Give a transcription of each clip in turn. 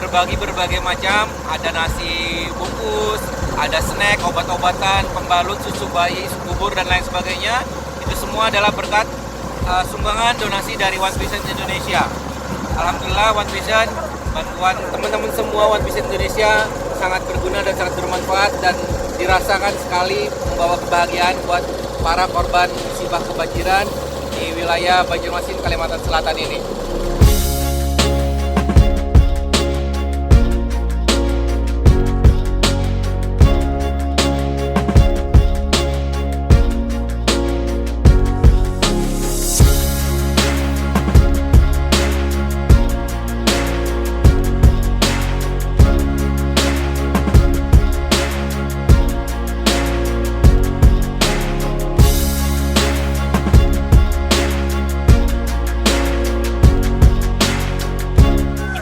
berbagi berbagai macam, ada nasi bungkus, ada snack, obat-obatan, pembalut, susu bayi, bubur dan lain sebagainya. Itu semua adalah berkat sumbangan donasi dari One Vision Indonesia. Alhamdulillah One Vision, bantuan teman-teman semua One Vision Indonesia sangat berguna dan sangat bermanfaat dan dirasakan sekali membawa kebahagiaan buat para korban musibah kebanjiran di wilayah Banjarmasin, Kalimantan Selatan ini.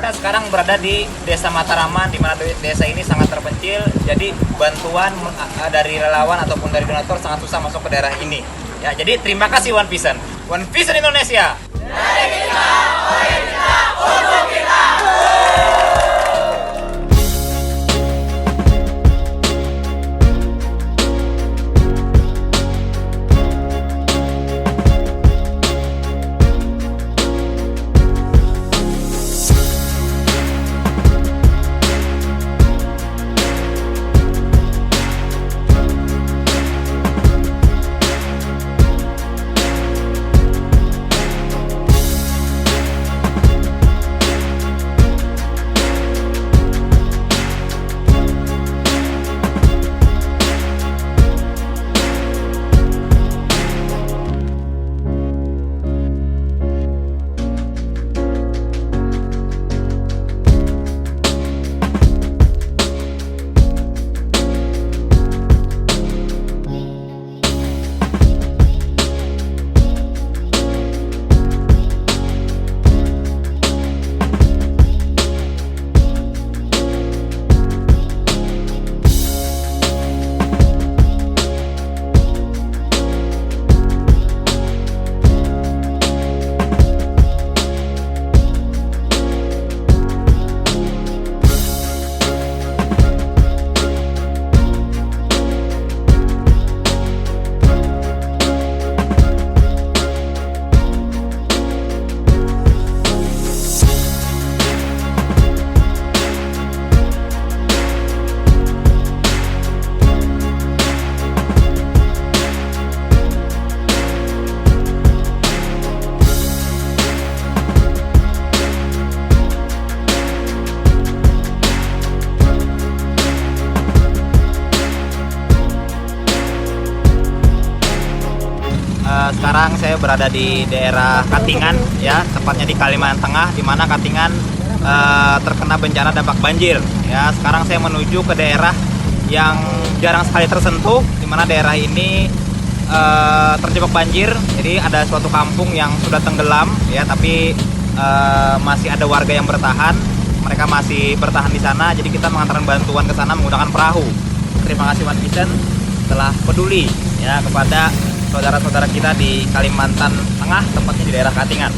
Sekarang berada di Desa Mataraman, di mana desa ini sangat terpencil, jadi bantuan dari relawan ataupun dari donatur sangat susah masuk ke daerah ini. Ya, jadi terima kasih One Vision. One Vision Indonesia. Dari kita, oleh kita, untuk kita. Sekarang saya berada di daerah Katingan, ya, tepatnya di Kalimantan Tengah, di mana Katingan terkena bencana dampak banjir. Ya, sekarang saya menuju ke daerah yang jarang sekali tersentuh, di mana daerah ini terjebak banjir. Jadi ada suatu kampung yang sudah tenggelam, ya, tapi masih ada warga yang bertahan. Mereka masih bertahan di sana. Jadi kita mengantarkan bantuan ke sana menggunakan perahu. Terima kasih One Vision telah peduli, ya, kepada saudara-saudara kita di Kalimantan Tengah, tepatnya di daerah Katingan.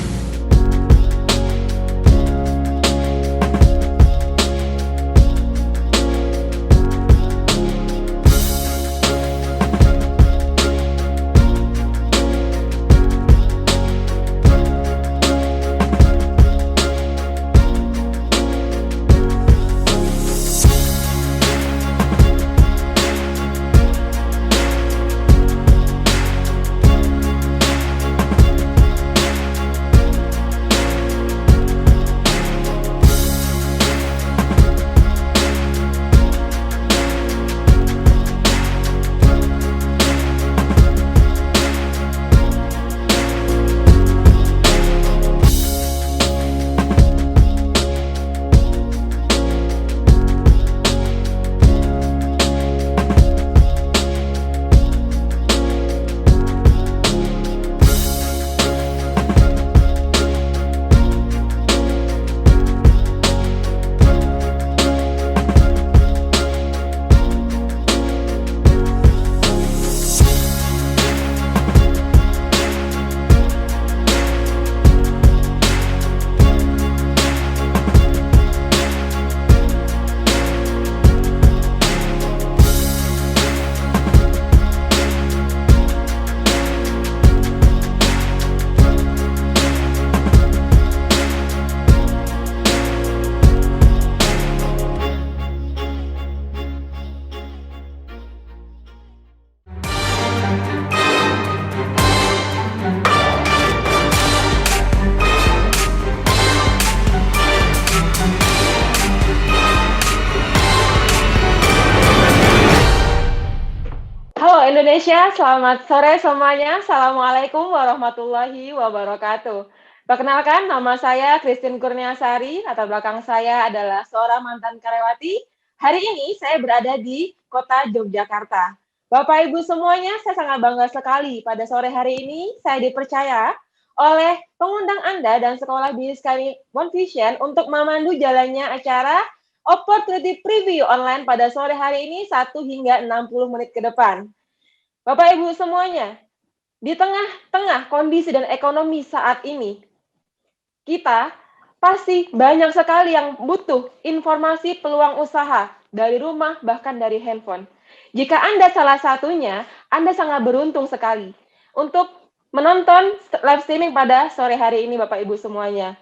Indonesia, selamat sore semuanya. Assalamualaikum warahmatullahi wabarakatuh. Perkenalkan, nama saya Christine Kurniasari, latar belakang saya adalah seorang mantan karyawati. Hari ini saya berada di kota Yogyakarta. Bapak Ibu semuanya, saya sangat bangga sekali pada sore hari ini saya dipercaya oleh pengundang Anda dan Sekolah Bisnis Kami One Vision untuk memandu jalannya acara Opportunity Preview online pada sore hari ini 1 hingga 60 menit ke depan. Bapak Ibu semuanya, di tengah-tengah kondisi dan ekonomi saat ini, kita pasti banyak sekali yang butuh informasi peluang usaha dari rumah bahkan dari handphone. Jika Anda salah satunya, Anda sangat beruntung sekali untuk menonton live streaming pada sore hari ini Bapak Ibu semuanya.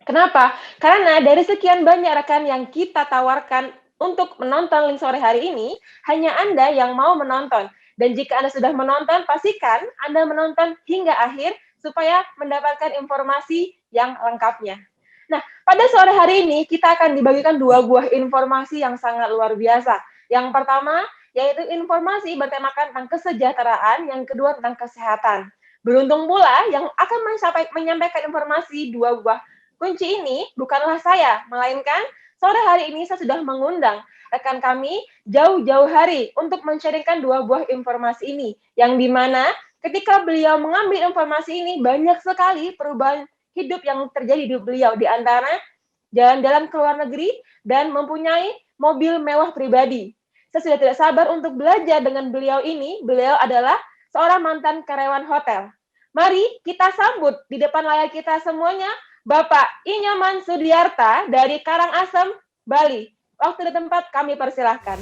Kenapa? Karena dari sekian banyak rekan yang kita tawarkan untuk menonton link sore hari ini, hanya Anda yang mau menonton. Dan jika Anda sudah menonton, pastikan Anda menonton hingga akhir supaya mendapatkan informasi yang lengkapnya. Nah, pada sore hari ini kita akan dibagikan 2 buah informasi yang sangat luar biasa. Yang pertama, yaitu informasi bertemakan tentang kesejahteraan, yang kedua tentang kesehatan. Beruntung pula yang akan menyampaikan informasi 2 buah kunci ini bukanlah saya, melainkan sore hari ini saya sudah mengundang rekan kami jauh-jauh hari untuk men-sharingkan 2 buah informasi ini, yang dimana ketika beliau mengambil informasi ini banyak sekali perubahan hidup yang terjadi di beliau, di antara jalan-jalan ke luar negeri dan mempunyai mobil mewah pribadi. Saya sudah tidak sabar untuk belajar dengan beliau ini. Beliau adalah seorang mantan karyawan hotel. Mari kita sambut di depan layar kita semuanya Bapak Inyoman Sudiarta dari Karangasem, Bali. Waktu dan tempat kami persilahkan.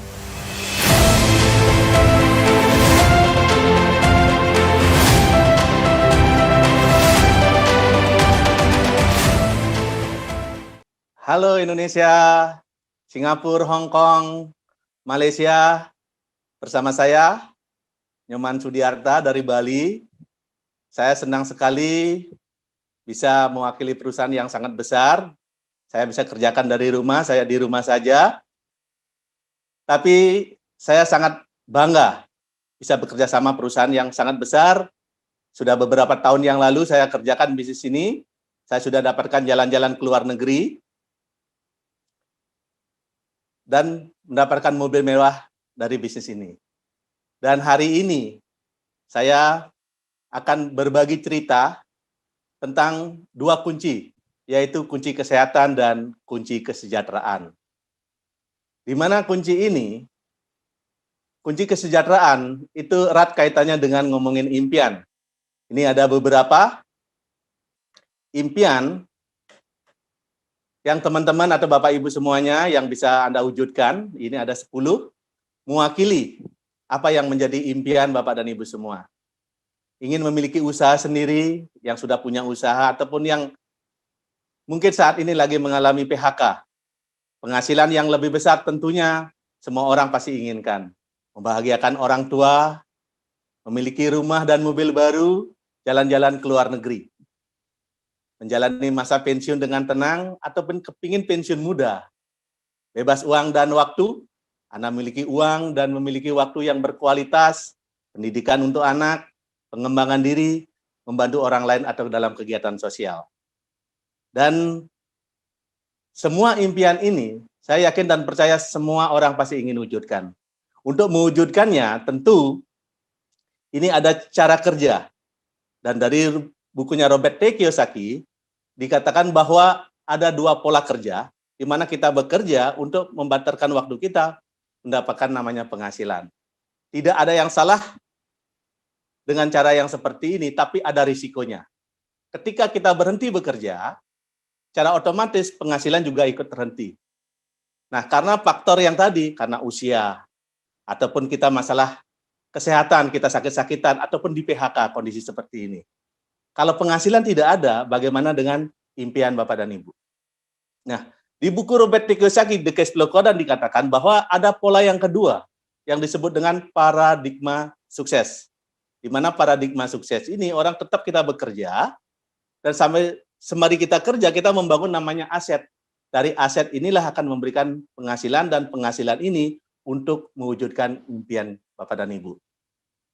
Halo Indonesia, Singapura, Hong Kong, Malaysia. Bersama saya, Nyoman Sudiarta dari Bali. Saya senang sekali bisa mewakili perusahaan yang sangat besar. Saya bisa kerjakan dari rumah, saya di rumah saja. Tapi saya sangat bangga bisa bekerja sama perusahaan yang sangat besar. Sudah beberapa tahun yang lalu saya kerjakan bisnis ini. Saya sudah dapatkan jalan-jalan ke luar negeri dan mendapatkan mobil mewah dari bisnis ini. Dan hari ini saya akan berbagi cerita tentang 2 kunci, yaitu kunci kesehatan dan kunci kesejahteraan. Di mana kunci ini, kunci kesejahteraan itu erat kaitannya dengan ngomongin impian. Ini ada beberapa impian yang teman-teman atau Bapak Ibu semuanya yang bisa Anda wujudkan. Ini ada 10, mewakili apa yang menjadi impian Bapak dan Ibu semua. Ingin memiliki usaha sendiri, yang sudah punya usaha, ataupun yang mungkin saat ini lagi mengalami PHK. Penghasilan yang lebih besar tentunya semua orang pasti inginkan. Membahagiakan orang tua, memiliki rumah dan mobil baru, jalan-jalan ke luar negeri. Menjalani masa pensiun dengan tenang, ataupun kepingin pensiun muda. Bebas uang dan waktu, Anda memiliki uang dan memiliki waktu yang berkualitas, pendidikan untuk anak, pengembangan diri, membantu orang lain atau dalam kegiatan sosial. Dan semua impian ini, saya yakin dan percaya semua orang pasti ingin wujudkan. Untuk mewujudkannya, tentu ini ada cara kerja. Dan dari bukunya Robert T. Kiyosaki, dikatakan bahwa ada 2 pola kerja, di mana kita bekerja untuk membantarkan waktu kita, mendapatkan namanya penghasilan. Tidak ada yang salah dengan cara yang seperti ini, tapi ada risikonya. Ketika kita berhenti bekerja, secara otomatis penghasilan juga ikut terhenti. Nah, karena faktor yang tadi, karena usia, ataupun kita masalah kesehatan, kita sakit-sakitan, ataupun di PHK kondisi seperti ini. Kalau penghasilan tidak ada, bagaimana dengan impian Bapak dan Ibu? Nah, di buku Robert T. Kiyosaki, The Cash Flow Quadrant dikatakan bahwa ada pola yang kedua, yang disebut dengan paradigma sukses. Di mana paradigma sukses ini orang tetap kita bekerja, dan sembari kita kerja, kita membangun namanya aset. Dari aset inilah akan memberikan penghasilan, dan penghasilan ini untuk mewujudkan impian Bapak dan Ibu.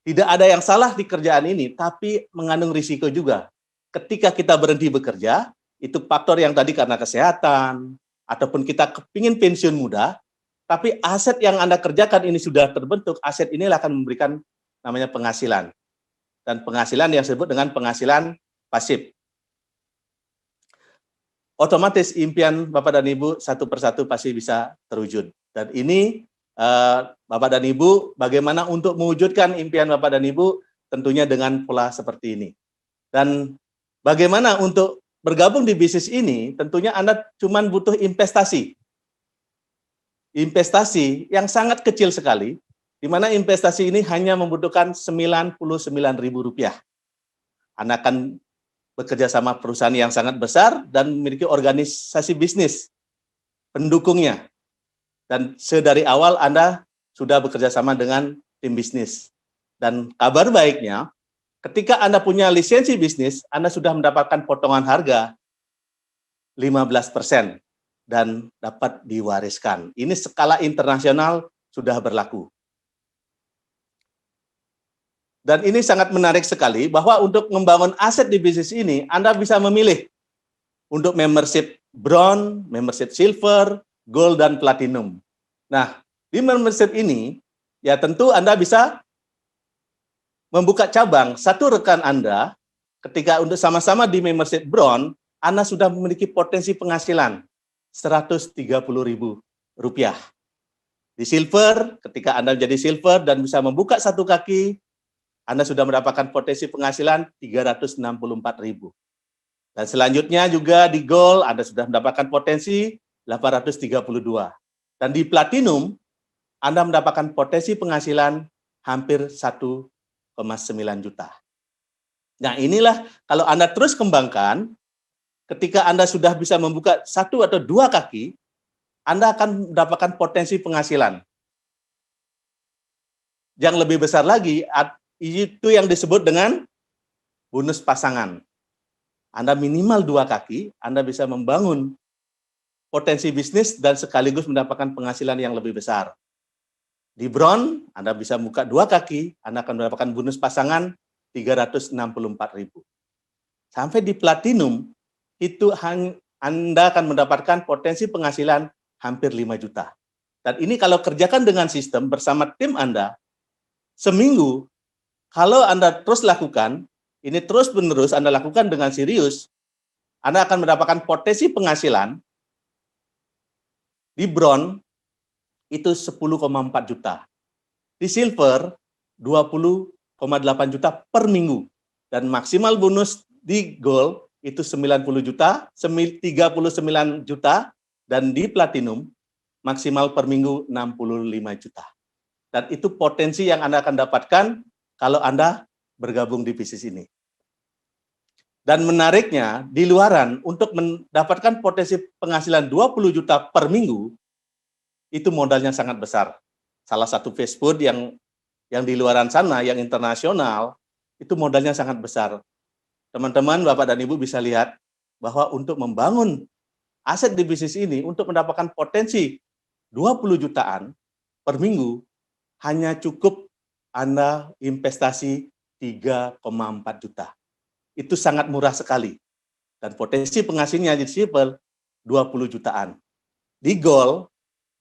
Tidak ada yang salah di kerjaan ini, tapi mengandung risiko juga. Ketika kita berhenti bekerja, itu faktor yang tadi karena kesehatan, ataupun kita kepingin pensiun muda, tapi aset yang Anda kerjakan ini sudah terbentuk, aset inilah akan memberikan namanya penghasilan. Dan penghasilan yang disebut dengan penghasilan pasif. Otomatis impian Bapak dan Ibu satu persatu pasti bisa terwujud. Dan ini Bapak dan Ibu, bagaimana untuk mewujudkan impian Bapak dan Ibu tentunya dengan pola seperti ini. Dan bagaimana untuk bergabung di bisnis ini, tentunya Anda cuma butuh investasi. Investasi yang sangat kecil sekali, di mana investasi ini hanya membutuhkan Rp99.000. Anda akan bekerja sama perusahaan yang sangat besar dan memiliki organisasi bisnis pendukungnya. Dan sedari awal Anda sudah bekerja sama dengan tim bisnis. Dan kabar baiknya, ketika Anda punya lisensi bisnis, Anda sudah mendapatkan potongan harga 15% dan dapat diwariskan. Ini skala internasional sudah berlaku. Dan ini sangat menarik sekali bahwa untuk membangun aset di bisnis ini, Anda bisa memilih untuk membership bronze, membership silver, gold, dan platinum. Nah, di membership ini, ya tentu Anda bisa membuka cabang. Satu rekan Anda, ketika untuk sama-sama di membership bronze, Anda sudah memiliki potensi penghasilan Rp130.000. Di silver, ketika Anda menjadi silver dan bisa membuka satu kaki, Anda sudah mendapatkan potensi penghasilan Rp364.000. Dan selanjutnya juga di gold, Anda sudah mendapatkan potensi 832. Dan di platinum, Anda mendapatkan potensi penghasilan hampir 1,9 juta. Nah inilah kalau Anda terus kembangkan, ketika Anda sudah bisa membuka satu atau dua kaki, Anda akan mendapatkan potensi penghasilan. Yang lebih besar lagi, itu yang disebut dengan bonus pasangan. Anda minimal dua kaki, Anda bisa membangun potensi bisnis dan sekaligus mendapatkan penghasilan yang lebih besar. Di bronze, Anda bisa buka dua kaki, Anda akan mendapatkan bonus pasangan Rp364.000. Sampai di platinum, itu Anda akan mendapatkan potensi penghasilan hampir 5 juta. Dan ini kalau kerjakan dengan sistem bersama tim Anda, seminggu, kalau Anda terus lakukan, ini terus-menerus Anda lakukan dengan serius, Anda akan mendapatkan potensi penghasilan di bronze itu 10,4 juta. Di silver 20,8 juta per minggu. Dan maksimal bonus di gold itu 90 juta, 39 juta, dan di platinum maksimal per minggu 65 juta. Dan itu potensi yang Anda akan dapatkan kalau Anda bergabung di bisnis ini. Dan menariknya, di luaran, untuk mendapatkan potensi penghasilan 20 juta per minggu, itu modalnya sangat besar. Salah satu fast food yang di luaran sana, yang internasional, itu modalnya sangat besar. Teman-teman, Bapak dan Ibu bisa lihat bahwa untuk membangun aset di bisnis ini, untuk mendapatkan potensi 20 jutaan per minggu, hanya cukup Anda investasi 3,4 juta. Itu sangat murah sekali. Dan potensi penghasilnya di silver 20 jutaan. Di gold,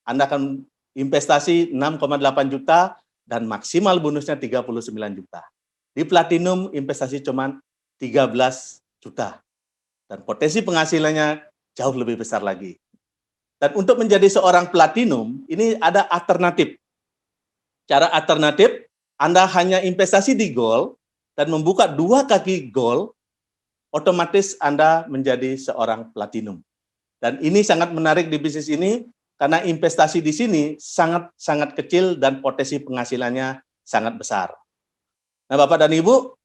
Anda akan investasi 6,8 juta dan maksimal bonusnya 39 juta. Di platinum, investasi cuma 13 juta. Dan potensi penghasilannya jauh lebih besar lagi. Dan untuk menjadi seorang platinum, ini ada alternatif. Cara alternatif, Anda hanya investasi di gold, dan membuka dua kaki gold, otomatis Anda menjadi seorang platinum. Dan ini sangat menarik di bisnis ini, karena investasi di sini sangat kecil dan potensi penghasilannya sangat besar. Nah Bapak dan Ibu,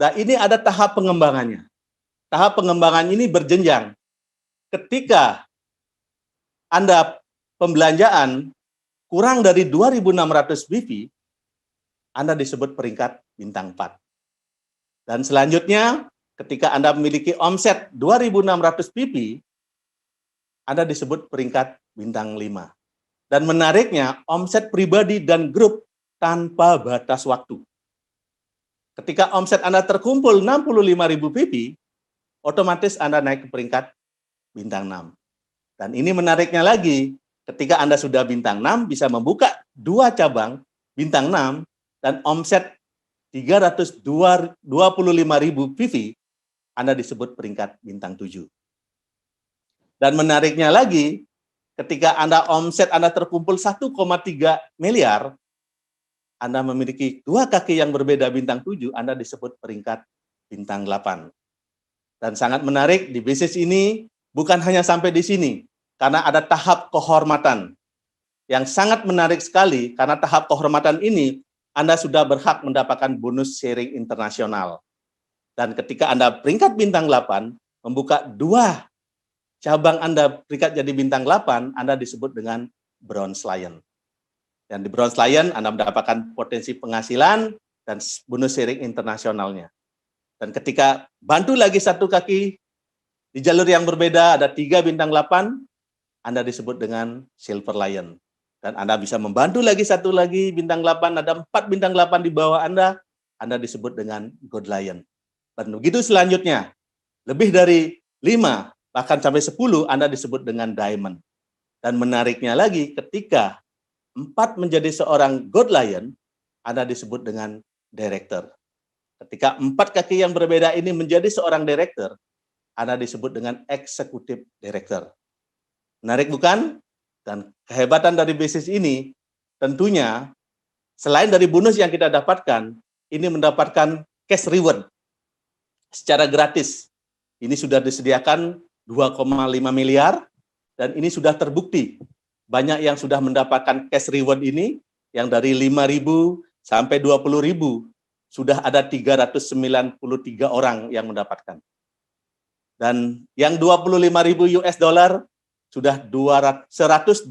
nah ini ada tahap pengembangannya. Tahap pengembangan ini berjenjang. Ketika Anda pembelanjaan kurang dari 2.600 BV, Anda disebut peringkat bintang 4. Dan selanjutnya, ketika Anda memiliki omset 2.600 BV, Anda disebut peringkat bintang 5. Dan menariknya, omset pribadi dan grup tanpa batas waktu. Ketika omset Anda terkumpul 65.000 pp, otomatis Anda naik ke peringkat bintang 6. Dan ini menariknya lagi, ketika Anda sudah bintang 6, bisa membuka 2 cabang bintang 6 dan omset 325.000 PV, Anda disebut peringkat bintang 7. Dan menariknya lagi, ketika omset Anda terkumpul 1,3 miliar, Anda memiliki 2 kaki yang berbeda bintang 7, Anda disebut peringkat bintang 8. Dan sangat menarik di bisnis ini, bukan hanya sampai di sini, karena ada tahap kehormatan yang sangat menarik sekali, karena tahap kehormatan ini Anda sudah berhak mendapatkan bonus sharing internasional. Dan ketika Anda peringkat bintang 8, membuka 2 cabang Anda peringkat jadi bintang 8, Anda disebut dengan Bronze Lion. Dan di Bronze Lion Anda mendapatkan potensi penghasilan dan bonus sharing internasionalnya. Dan ketika bantu lagi 1 kaki di jalur yang berbeda, ada 3 bintang 8, Anda disebut dengan Silver Lion. Dan Anda bisa membantu lagi 1 lagi bintang 8, ada 4 bintang 8 di bawah Anda disebut dengan Gold Lion. Dan begitu selanjutnya, lebih dari 5, bahkan sampai 10, Anda disebut dengan Diamond. Dan menariknya lagi, ketika 4 menjadi seorang Gold Lion, Anda disebut dengan Director. Ketika 4 kaki yang berbeda ini menjadi seorang Director, Anda disebut dengan Executive Director. Menarik bukan? Dan kehebatan dari bisnis ini, tentunya selain dari bonus yang kita dapatkan, ini mendapatkan cash reward secara gratis. Ini sudah disediakan 2,5 miliar, dan ini sudah terbukti. Banyak yang sudah mendapatkan cash reward ini, yang dari 5.000 sampai 20.000, sudah ada 393 orang yang mendapatkan. Dan yang 25.000 US dollar, sudah 120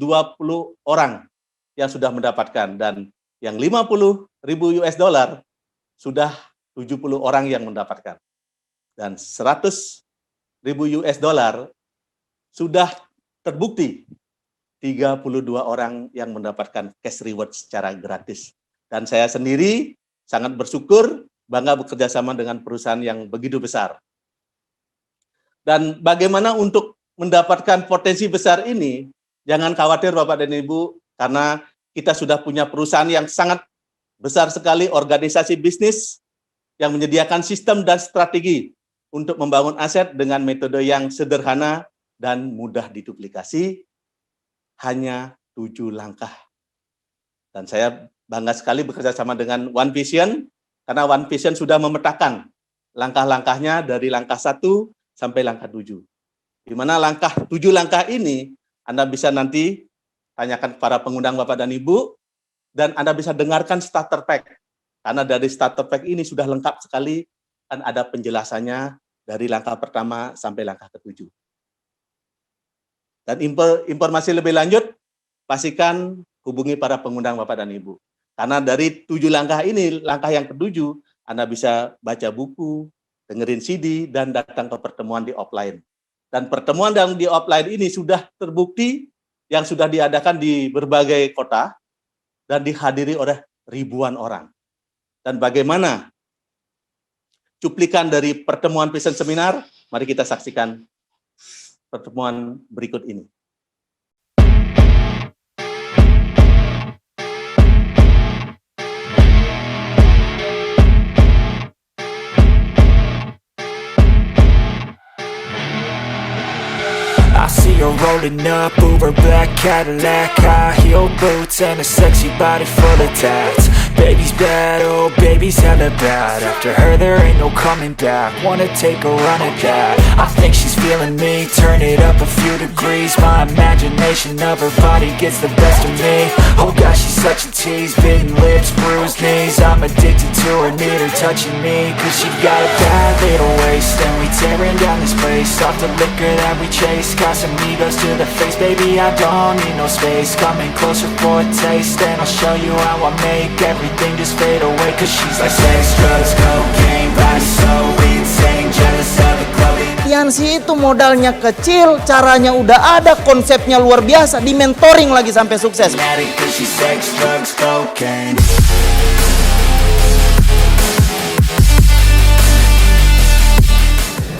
orang yang sudah mendapatkan, dan yang 50.000 US dollar sudah 70 orang yang mendapatkan, dan 100.000 US dollar sudah terbukti 32 orang yang mendapatkan cash reward secara gratis. Dan saya sendiri sangat bersyukur, bangga bekerja sama dengan perusahaan yang begitu besar. Dan bagaimana untuk mendapatkan potensi besar ini, jangan khawatir Bapak dan Ibu, karena kita sudah punya perusahaan yang sangat besar sekali, organisasi bisnis yang menyediakan sistem dan strategi untuk membangun aset dengan metode yang sederhana dan mudah diduplikasi, hanya 7 langkah. Dan saya bangga sekali bekerja sama dengan One Vision, karena One Vision sudah memetakan langkah-langkahnya dari langkah 1 sampai langkah 7. Di mana 7 langkah ini Anda bisa nanti tanyakan kepada pengundang Bapak dan Ibu, dan Anda bisa dengarkan starter pack. Karena dari starter pack ini sudah lengkap sekali, dan ada penjelasannya dari langkah pertama sampai langkah ke-7. Dan informasi lebih lanjut, pastikan hubungi para pengundang Bapak dan Ibu. Karena dari 7 langkah ini, langkah yang ke-7, Anda bisa baca buku, dengerin CD, dan datang ke pertemuan di offline. Dan pertemuan yang di offline ini sudah terbukti yang sudah diadakan di berbagai kota dan dihadiri oleh ribuan orang. Dan bagaimana cuplikan dari pertemuan Vision Seminar? Mari kita saksikan pertemuan berikut ini. I see her rolling up, Uber black Cadillac, high heel boots and a sexy body full of tats. Baby's bad, oh baby's hella bad. After her there ain't no coming back. Wanna take a run at that. I think she's feeling me, turn it up a few degrees. My imagination of her body gets the best of me. Oh gosh, she's such a tease, bitten lips, bruised knees. I'm addicted to her, need her touching me, cause she got a bad little waist. And we tearing down this place, off the liquor that we chase. Casamigos to the face, baby I don't need no space. Coming closer for a taste, and I'll show you how I make everything just fade away. Cause she's like sex, drugs, cocaine, body so insane, jealous of the glowing. Yansi itu modalnya kecil, caranya udah ada, konsepnya luar biasa, di mentoring lagi sampai sukses. Addict, cause she's sex, drugs, cocaine.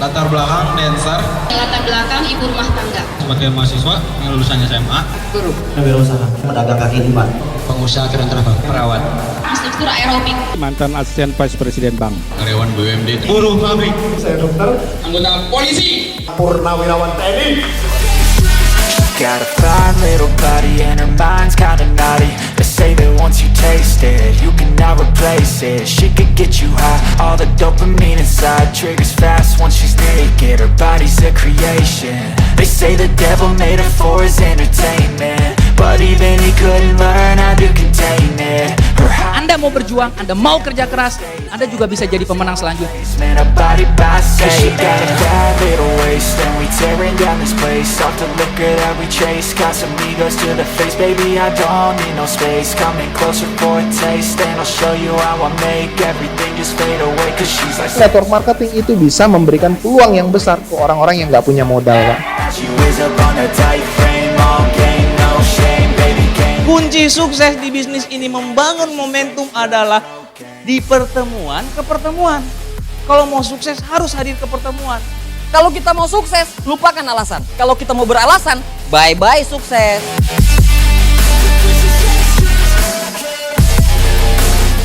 Latar belakang dancer. Latar belakang ibu rumah tangga. Sebagai mahasiswa yang lulusan SMA. Guru. Wirausaha, pedagang kaki lima. Pengusaha keren travel. Perawat. Instruktur aerobik. Mantan asisten vice presiden bank. Karyawan BUMD. Buruh pabrik. Saya dokter. Anggota polisi. Purnawirawan TNI. Got a fine little body and her mind's kinda naughty. They say that once you taste it, you cannot replace it. She could get you high, all the dopamine inside triggers fast once she's naked. Her body's a creation. They say the devil made her for his entertainment, but even he couldn't learn how to contain it. Anda mau berjuang, Anda mau kerja keras, Anda juga bisa jadi pemenang selanjutnya. Man, a body by say she got a bad little waist, and we tearing down this place off the liquor that we chase. Got some egos to the face, baby, I don't need no space. Coming closer for a taste, and I'll show you how I make everything just fade away. Cause she's like Network marketing itu bisa memberikan peluang yang besar ke orang-orang yang nggak punya modal, Pak. she whiz up on a tight frame, all game, no shame, baby, game. Kunci sukses di bisnis ini membangun momentum adalah di pertemuan ke pertemuan. Kalau mau sukses harus hadir ke pertemuan. Kalau kita mau sukses, lupakan alasan. Kalau kita mau beralasan, bye-bye sukses.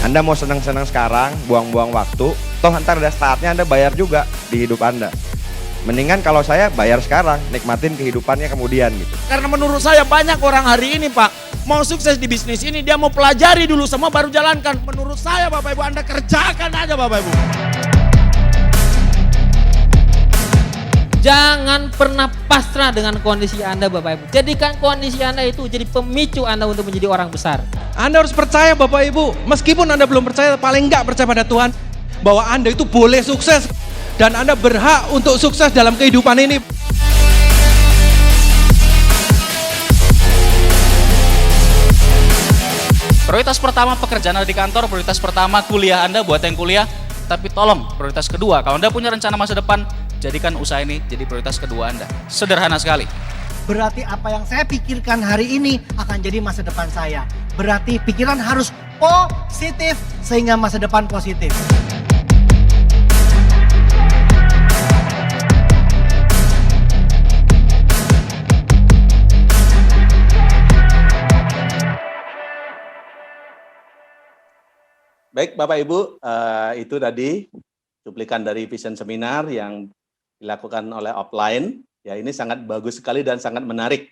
Anda mau senang-senang sekarang, buang-buang waktu, toh ntar ada saatnya Anda bayar juga di hidup Anda. Mendingan kalau saya bayar sekarang, nikmatin kehidupannya kemudian gitu. Karena menurut saya banyak orang hari ini, Pak, mau sukses di bisnis ini, dia mau pelajari dulu semua baru jalankan. Menurut saya, Bapak Ibu, Anda kerjakan aja, Bapak Ibu. Jangan pernah pasrah dengan kondisi Anda, Bapak Ibu. Jadikan kondisi Anda itu jadi pemicu Anda untuk menjadi orang besar. Anda harus percaya Bapak Ibu, meskipun Anda belum percaya, paling enggak percaya pada Tuhan, bahwa Anda itu boleh sukses. Dan Anda berhak untuk sukses dalam kehidupan ini. Prioritas pertama pekerjaan Anda di kantor, prioritas pertama kuliah Anda buat yang kuliah. Tapi tolong, prioritas kedua, kalau Anda punya rencana masa depan, jadikan usaha ini jadi prioritas kedua Anda. Sederhana sekali. Berarti apa yang saya pikirkan hari ini akan jadi masa depan saya. Berarti pikiran harus positif sehingga masa depan positif. Baik Bapak Ibu, itu tadi cuplikan dari Vision Seminar yang dilakukan oleh offline. Ya, ini sangat bagus sekali dan sangat menarik.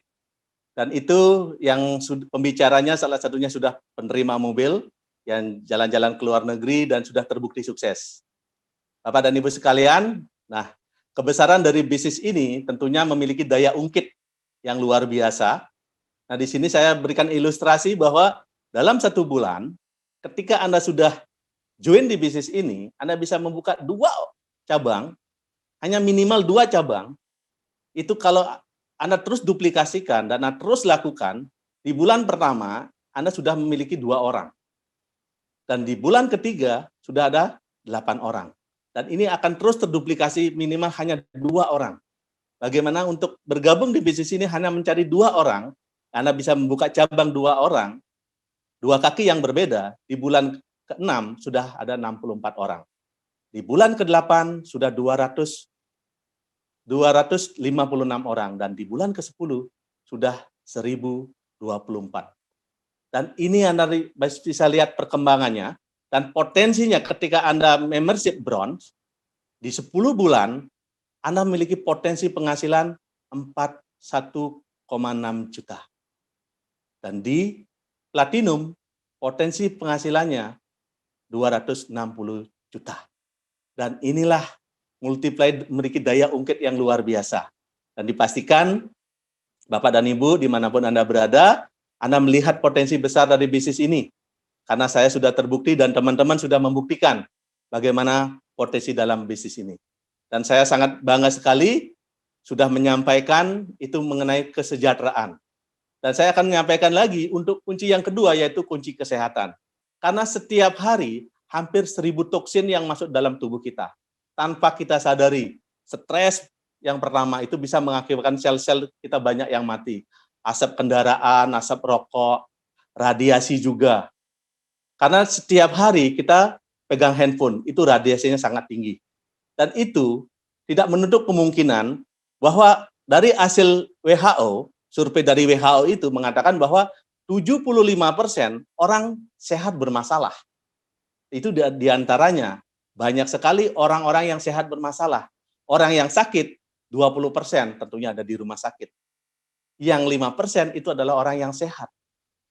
Dan itu yang pembicaranya salah satunya sudah penerima mobil yang jalan-jalan ke luar negeri dan sudah terbukti sukses. Bapak dan Ibu sekalian, nah kebesaran dari bisnis ini tentunya memiliki daya ungkit yang luar biasa. Nah di sini saya berikan ilustrasi bahwa dalam 1 bulan, ketika Anda sudah join di bisnis ini, Anda bisa membuka 2 cabang, hanya minimal 2 cabang. Itu kalau Anda terus duplikasikan dan Anda terus lakukan, di bulan pertama Anda sudah memiliki 2 orang. Dan di bulan ketiga sudah ada 8 orang. Dan ini akan terus terduplikasi minimal hanya 2 orang. Bagaimana untuk bergabung di bisnis ini hanya mencari 2 orang, Anda bisa membuka cabang 2 orang, 2 kaki yang berbeda, di bulan ke-6 sudah ada 64 orang. Di bulan ke-8 sudah 256 orang, dan di bulan ke-10 sudah 1024. Dan ini Anda bisa lihat perkembangannya, dan potensinya ketika Anda membership bronze, di 10 bulan, Anda memiliki potensi penghasilan 41,6 juta. Dan di platinum, potensi penghasilannya 260 juta. Dan inilah multiply memiliki daya ungkit yang luar biasa. Dan dipastikan, Bapak dan Ibu, dimanapun Anda berada, Anda melihat potensi besar dari bisnis ini. Karena saya sudah terbukti dan teman-teman sudah membuktikan bagaimana potensi dalam bisnis ini. Dan saya sangat bangga sekali sudah menyampaikan itu mengenai kesejahteraan. Dan saya akan menyampaikan lagi untuk kunci yang kedua, yaitu kunci kesehatan. Karena setiap hari hampir 1000 toksin yang masuk dalam tubuh kita. Tanpa kita sadari, stres yang pertama itu bisa mengakibatkan sel-sel kita banyak yang mati. Asap kendaraan, asap rokok, radiasi juga. Karena setiap hari kita pegang handphone, itu radiasinya sangat tinggi. Dan itu tidak menutup kemungkinan bahwa dari hasil WHO, survei dari WHO itu mengatakan bahwa 75% orang sehat bermasalah. Itu diantaranya banyak sekali orang-orang yang sehat bermasalah. Orang yang sakit 20% tentunya ada di rumah sakit. Yang 5% itu adalah orang yang sehat.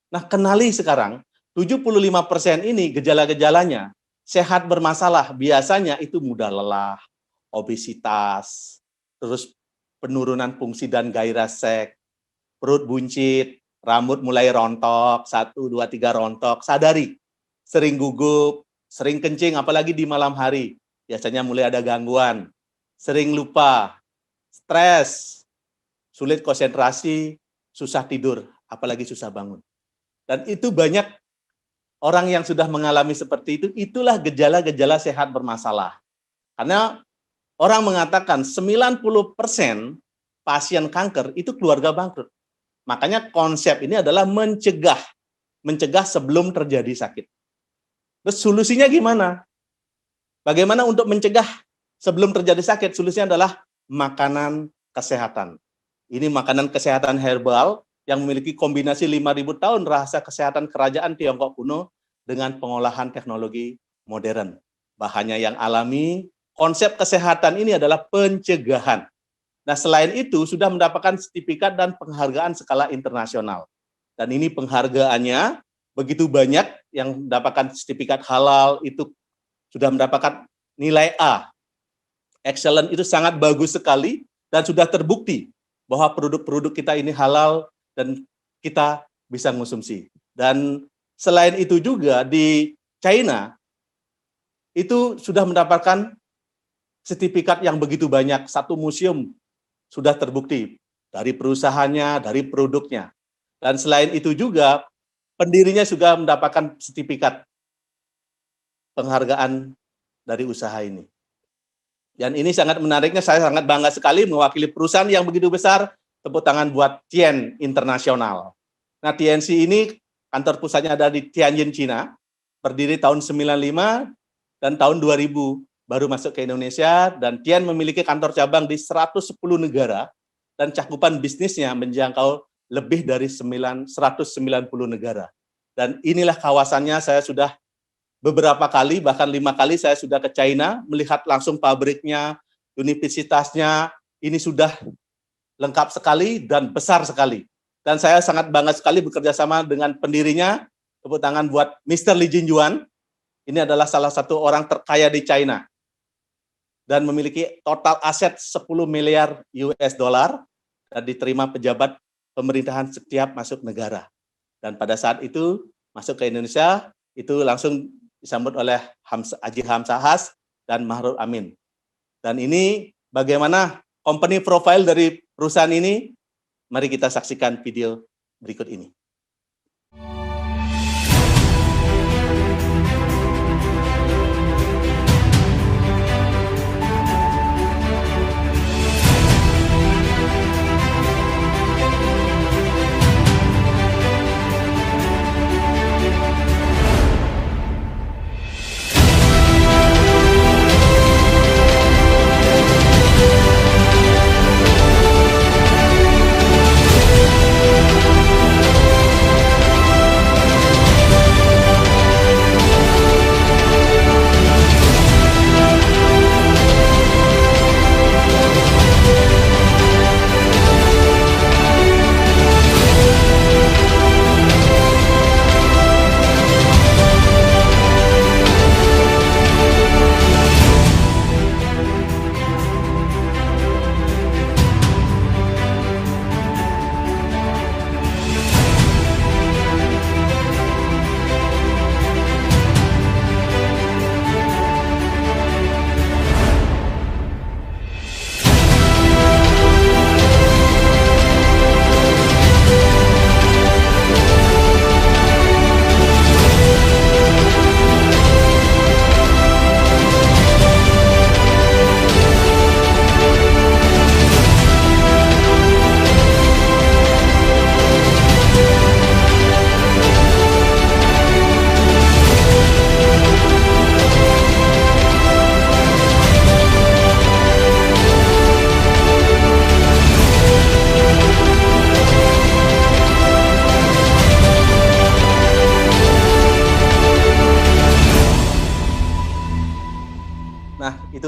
Nah, kenali sekarang 75% ini gejala-gejalanya sehat bermasalah, biasanya itu mudah lelah, obesitas, terus penurunan fungsi dan gairah seks, perut buncit, rambut mulai rontok, 1, 2, 3 rontok, sadari, sering gugup, sering kencing, apalagi di malam hari, biasanya mulai ada gangguan, sering lupa, stres, sulit konsentrasi, susah tidur, apalagi susah bangun. Dan itu banyak orang yang sudah mengalami seperti itu, itulah gejala-gejala sehat bermasalah. Karena orang mengatakan 90% pasien kanker itu keluarga bangkrut. Makanya konsep ini adalah mencegah sebelum terjadi sakit. Terus solusinya gimana? Bagaimana untuk mencegah sebelum terjadi sakit? Solusinya adalah makanan kesehatan. Ini makanan kesehatan herbal yang memiliki kombinasi 5.000 tahun rahasia kesehatan kerajaan Tiongkok kuno dengan pengolahan teknologi modern. Bahannya yang alami, konsep kesehatan ini adalah pencegahan. Nah, selain itu sudah mendapatkan sertifikat dan penghargaan skala internasional. Dan ini penghargaannya begitu banyak yang mendapatkan sertifikat halal, itu sudah mendapatkan nilai A. Excellent, itu sangat bagus sekali dan sudah terbukti bahwa produk-produk kita ini halal dan kita bisa konsumsi. Dan selain itu juga di China itu sudah mendapatkan sertifikat yang begitu banyak. Satu museum sudah terbukti dari perusahaannya, dari produknya. Dan selain itu juga pendirinya juga mendapatkan sertifikat penghargaan dari usaha ini. Dan ini sangat menariknya, saya sangat bangga sekali mewakili perusahaan yang begitu besar. Tepuk tangan buat Tian Internasional. Nah, TNC ini kantor pusatnya ada di Tianjin, Cina. Berdiri tahun 95 dan tahun 2000 baru masuk ke Indonesia, dan Tian memiliki kantor cabang di 110 negara dan cakupan bisnisnya menjangkau lebih dari 190 negara. Dan inilah kawasannya, saya sudah beberapa kali, bahkan 5 kali saya sudah ke China, melihat langsung pabriknya, universitasnya, ini sudah lengkap sekali dan besar sekali. Dan saya sangat bangga sekali bekerja sama dengan pendirinya. Tepuk tangan buat Mr. Li Jinjuan. Ini adalah salah satu orang terkaya di China. Dan memiliki total aset 10 miliar US dollar dan diterima pejabat pemerintahan setiap masuk negara. Dan pada saat itu masuk ke Indonesia, itu langsung disambut oleh Haji Hamzahas dan Mahruf Amin. Dan ini bagaimana company profile dari perusahaan ini, mari kita saksikan video berikut ini.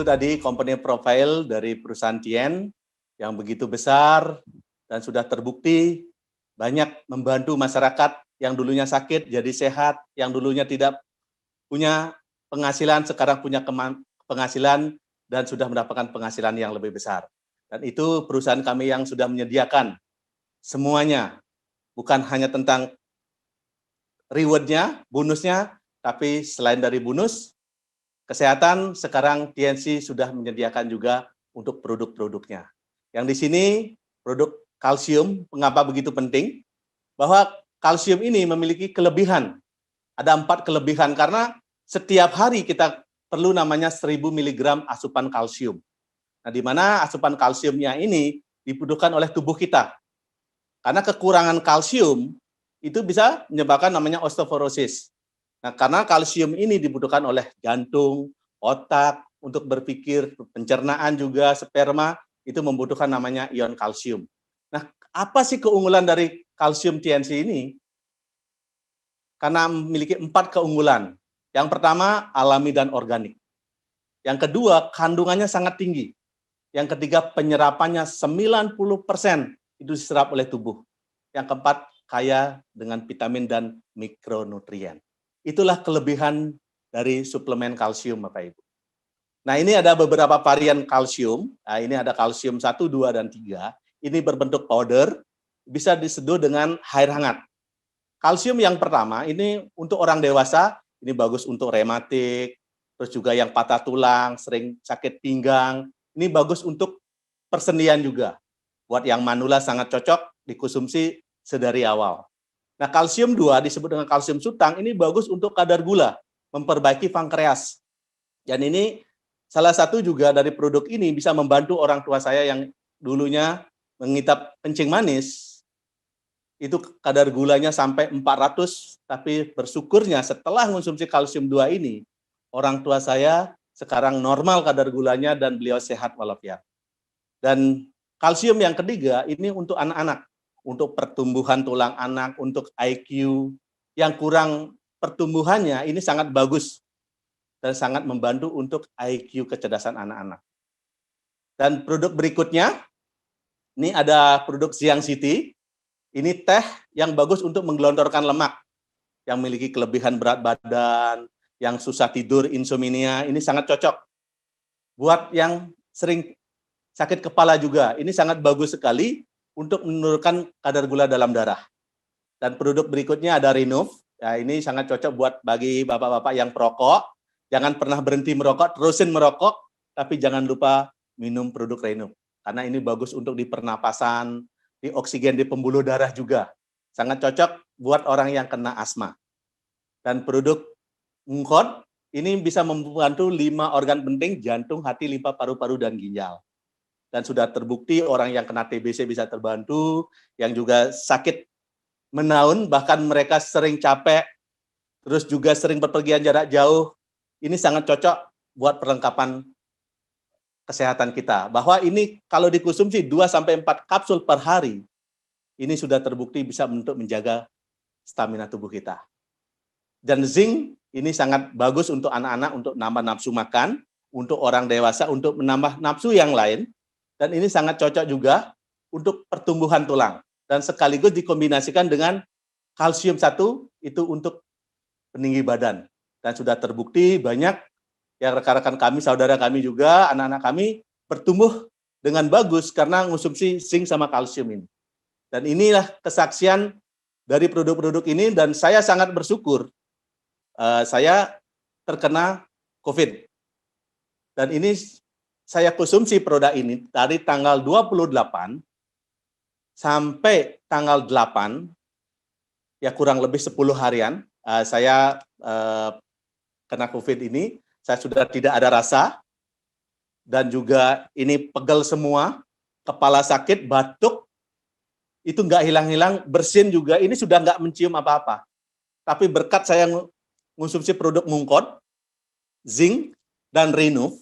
itu tadi company profile dari perusahaan Tien yang begitu besar dan sudah terbukti banyak membantu masyarakat yang dulunya sakit jadi sehat, yang dulunya tidak punya penghasilan sekarang punya penghasilan dan sudah mendapatkan penghasilan yang lebih besar. Dan itu perusahaan kami yang sudah menyediakan semuanya, bukan hanya tentang rewardnya, bonusnya, tapi selain dari bonus, kesehatan sekarang TNC sudah menyediakan juga untuk produk-produknya. Yang di sini produk kalsium, mengapa begitu penting? Bahwa kalsium ini memiliki kelebihan. Ada 4 kelebihan karena setiap hari kita perlu namanya 1000 mg asupan kalsium. Nah, di mana asupan kalsiumnya ini dibutuhkan oleh tubuh kita. Karena kekurangan kalsium itu bisa menyebabkan namanya osteoporosis. Nah, karena kalsium ini dibutuhkan oleh jantung, otak, untuk berpikir, pencernaan juga, sperma, itu membutuhkan namanya ion kalsium. Nah, apa sih keunggulan dari kalsium TNC ini? Karena memiliki 4 keunggulan. Yang pertama, alami dan organik. Yang kedua, kandungannya sangat tinggi. Yang ketiga, penyerapannya 90% itu diserap oleh tubuh. Yang keempat, kaya dengan vitamin dan mikronutrien. Itulah kelebihan dari suplemen kalsium, Bapak Ibu. Nah, ini ada beberapa varian kalsium. Nah, ini ada kalsium 1, 2, dan 3. Ini berbentuk powder, bisa diseduh dengan air hangat. Kalsium yang pertama, ini untuk orang dewasa, ini bagus untuk rematik, terus juga yang patah tulang, sering sakit pinggang. Ini bagus untuk persendian juga. Buat yang manula sangat cocok dikonsumsi sedari awal. Nah, kalsium 2 disebut dengan kalsium sutang, ini bagus untuk kadar gula, memperbaiki pankreas. Dan ini salah satu juga dari produk ini bisa membantu orang tua saya yang dulunya mengidap kencing manis, itu kadar gulanya sampai 400, tapi bersyukurnya setelah mengonsumsi kalsium 2 ini, orang tua saya sekarang normal kadar gulanya dan beliau sehat walafiat. Dan kalsium yang ketiga ini untuk anak-anak, untuk pertumbuhan tulang anak, untuk IQ yang kurang pertumbuhannya ini sangat bagus dan sangat membantu untuk IQ kecerdasan anak-anak. Dan produk berikutnya, ini ada produk Siang City. Ini teh yang bagus untuk menggelontorkan lemak, yang memiliki kelebihan berat badan, yang susah tidur, insomnia, ini sangat cocok. Buat yang sering sakit kepala juga, ini sangat bagus sekali untuk menurunkan kadar gula dalam darah. Dan produk berikutnya ada Renov. Ya, ini sangat cocok buat bagi bapak-bapak yang perokok. Jangan pernah berhenti merokok, terusin merokok, tapi jangan lupa minum produk Renov. Karena ini bagus untuk di pernapasan, di oksigen di pembuluh darah juga. Sangat cocok buat orang yang kena asma. Dan produk Mungkot ini bisa membantu 5 organ penting, jantung, hati, limpa, paru-paru, dan ginjal. Dan sudah terbukti orang yang kena TBC bisa terbantu, yang juga sakit menaun, bahkan mereka sering capek, terus juga sering berpergian jarak jauh. Ini sangat cocok buat perlengkapan kesehatan kita. Bahwa ini kalau dikonsumsi 2-4 kapsul per hari, ini sudah terbukti bisa untuk menjaga stamina tubuh kita. Dan zinc ini sangat bagus untuk anak-anak, untuk nambah nafsu makan, untuk orang dewasa, untuk menambah nafsu yang lain. Dan ini sangat cocok juga untuk pertumbuhan tulang. Dan sekaligus dikombinasikan dengan kalsium 1 itu untuk peninggi badan. Dan sudah terbukti banyak yang rekan-rekan kami, saudara kami juga, anak-anak kami bertumbuh dengan bagus karena mengonsumsi zinc sama kalsium ini. Dan inilah kesaksian dari produk-produk ini, dan saya sangat bersyukur saya terkena COVID. Dan ini saya konsumsi produk ini dari tanggal 28 sampai tanggal 8, ya kurang lebih 10 harian, saya kena COVID ini. Saya sudah tidak ada rasa, dan juga ini pegel semua, kepala sakit, batuk, itu nggak hilang-hilang, bersin juga, ini sudah nggak mencium apa-apa. Tapi berkat saya mengonsumsi produk Mungkot, zinc, dan Renov,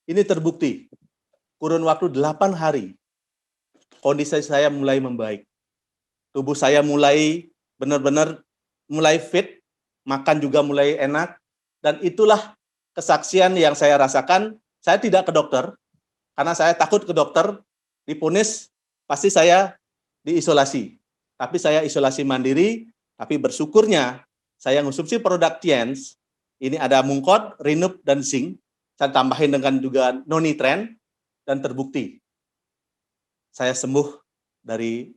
ini terbukti, kurun waktu 8 hari, kondisi saya mulai membaik. Tubuh saya mulai benar-benar mulai fit, makan juga mulai enak, dan itulah kesaksian yang saya rasakan, saya tidak ke dokter, karena saya takut ke dokter, diponis, pasti saya diisolasi. Tapi saya isolasi mandiri, tapi bersyukurnya saya mengonsumsi produk Tiens, ini ada mungkot, rinup, dan zinc, saya tambahin dengan juga nonitren, dan terbukti saya sembuh dari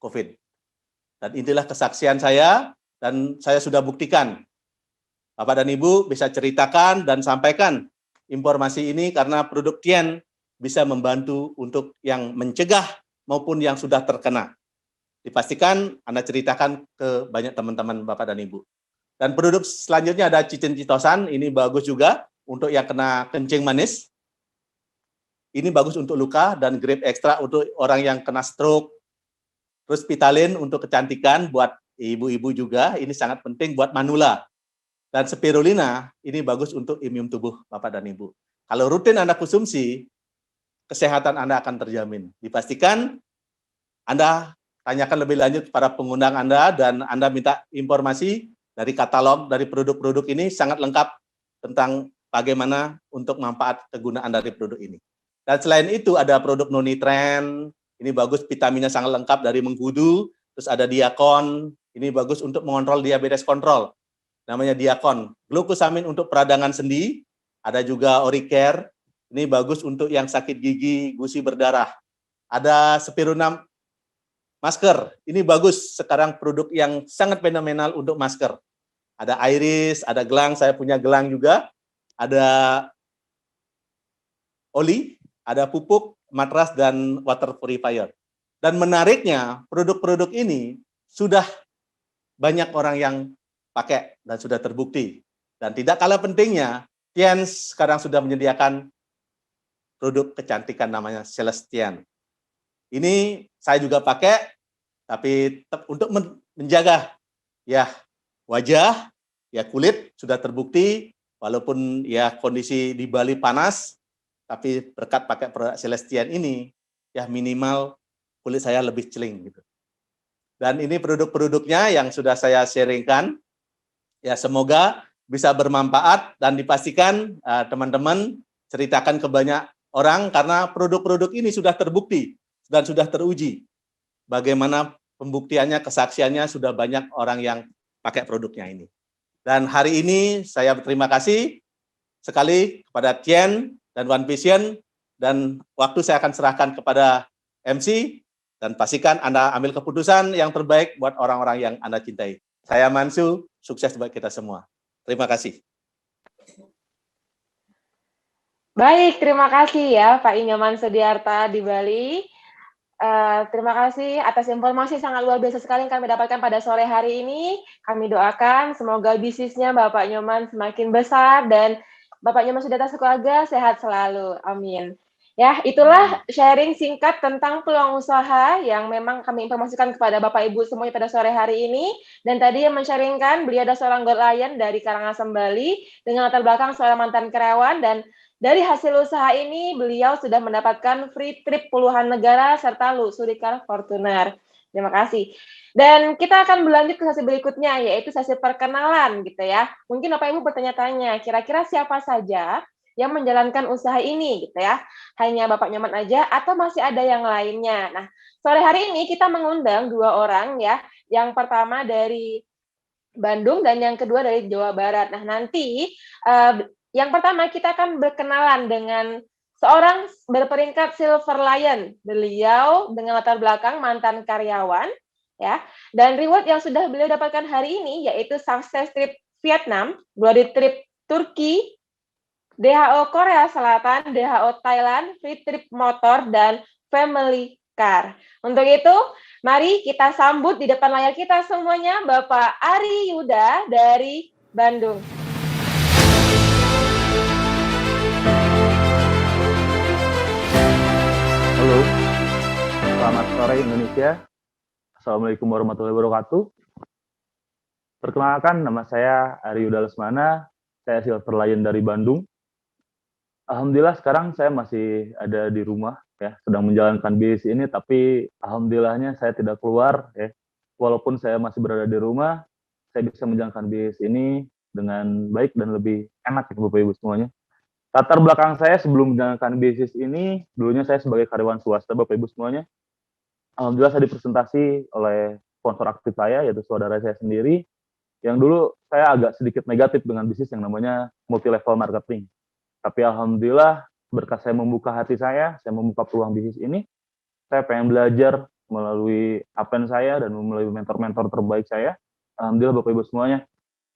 COVID. Dan inilah kesaksian saya, dan saya sudah buktikan. Bapak dan Ibu bisa ceritakan dan sampaikan informasi ini karena produk Tien bisa membantu untuk yang mencegah maupun yang sudah terkena. Dipastikan Anda ceritakan ke banyak teman-teman Bapak dan Ibu. Dan produk selanjutnya ada cicin citosan, ini bagus juga untuk yang kena kencing manis. Ini bagus untuk luka dan grape extra untuk orang yang kena stroke. Terus Pitalin untuk kecantikan buat ibu-ibu juga, ini sangat penting buat manula. Dan spirulina ini bagus untuk imun tubuh Bapak dan Ibu. Kalau rutin Anda konsumsi, kesehatan Anda akan terjamin. Dipastikan Anda tanyakan lebih lanjut para pengundang Anda dan Anda minta informasi dari katalog dari produk-produk ini sangat lengkap tentang bagaimana untuk manfaat kegunaan dari produk ini. Dan selain itu ada produk nonitren, ini bagus vitaminnya sangat lengkap dari mengkudu, terus ada diakon, ini bagus untuk mengontrol diabetes kontrol. Namanya diakon, glukosamin untuk peradangan sendi, ada juga oricare, ini bagus untuk yang sakit gigi, gusi berdarah. Ada spirunam masker, ini bagus sekarang produk yang sangat fenomenal untuk masker. Ada iris, ada gelang, saya punya gelang juga, ada oli, ada pupuk, matras, dan water purifier. Dan menariknya, produk-produk ini sudah banyak orang yang pakai dan sudah terbukti. Dan tidak kalah pentingnya, Tiens sekarang sudah menyediakan produk kecantikan namanya Celestian. Ini saya juga pakai, tapi untuk menjaga ya wajah, ya kulit sudah terbukti, walaupun ya kondisi di Bali panas, tapi berkat pakai produk Celestian ini, ya minimal kulit saya lebih celing gitu. Dan ini produk-produknya yang sudah saya sharingkan. Ya, semoga bisa bermanfaat dan dipastikan teman-teman ceritakan ke banyak orang karena produk-produk ini sudah terbukti dan sudah teruji. Bagaimana pembuktiannya, kesaksiannya sudah banyak orang yang pakai produknya ini. Dan hari ini saya berterima kasih sekali kepada Tien dan One Vision, dan waktu saya akan serahkan kepada MC dan pastikan Anda ambil keputusan yang terbaik buat orang-orang yang Anda cintai. Saya Mansu, sukses buat kita semua. Terima kasih. Baik, terima kasih ya Pak Inyoman Sudiarta di Bali. Terima kasih atas informasi sangat luar biasa sekali yang kami dapatkan pada sore hari ini. Kami doakan semoga bisnisnya Bapak Nyoman semakin besar dan Bapak Nyoman Sudiarta sekeluarga sehat selalu. Amin. Ya, itulah sharing singkat tentang peluang usaha yang memang kami informasikan kepada Bapak Ibu semuanya pada sore hari ini. Dan tadi yang men-sharingkan, beliau adalah seorang Gold Lion dari Karangasem, Bali, dengan latar belakang seorang mantan karyawan, dan dari hasil usaha ini, beliau sudah mendapatkan free trip puluhan negara serta luxury car Fortuner. Terima kasih. Dan kita akan berlanjut ke sesi berikutnya, yaitu sesi perkenalan gitu ya. Mungkin Bapak Ibu bertanya-tanya, kira-kira siapa saja yang menjalankan usaha ini gitu ya. Hanya Bapak Nyoman aja atau masih ada yang lainnya. Nah, sore hari ini kita mengundang dua orang ya. Yang pertama dari Bandung dan yang kedua dari Jawa Barat. Nah, nanti yang pertama kita akan berkenalan dengan seorang berperingkat Silver Lion. Beliau dengan latar belakang mantan karyawan ya. Dan reward yang sudah beliau dapatkan hari ini yaitu Success Trip Vietnam, Glory Trip Turki, DHO Korea Selatan, DHO Thailand, Free Trip Motor, dan Family Car. Untuk itu, mari kita sambut di depan layar kita semuanya Bapak Ari Yuda dari Bandung. Halo, selamat sore Indonesia. Assalamualaikum warahmatullahi wabarakatuh. Perkenalkan, nama saya Ari Yuda Lesmana, saya Silver Lion dari Bandung. Alhamdulillah sekarang saya masih ada di rumah ya, sedang menjalankan bisnis ini, tapi alhamdulillahnya saya tidak keluar ya. Walaupun saya masih berada di rumah, saya bisa menjalankan bisnis ini dengan baik dan lebih enak ya Bapak Ibu semuanya. Latar belakang saya sebelum menjalankan bisnis ini, dulunya saya sebagai karyawan swasta Bapak Ibu semuanya. Alhamdulillah saya dipresentasi oleh sponsor aktif saya, yaitu saudara saya sendiri, yang dulu saya agak sedikit negatif dengan bisnis yang namanya multi level marketing. Tapi alhamdulillah berkat saya membuka hati saya membuka peluang bisnis ini, saya pengen belajar melalui apen saya dan melalui mentor-mentor terbaik saya. Alhamdulillah Bapak Ibu semuanya,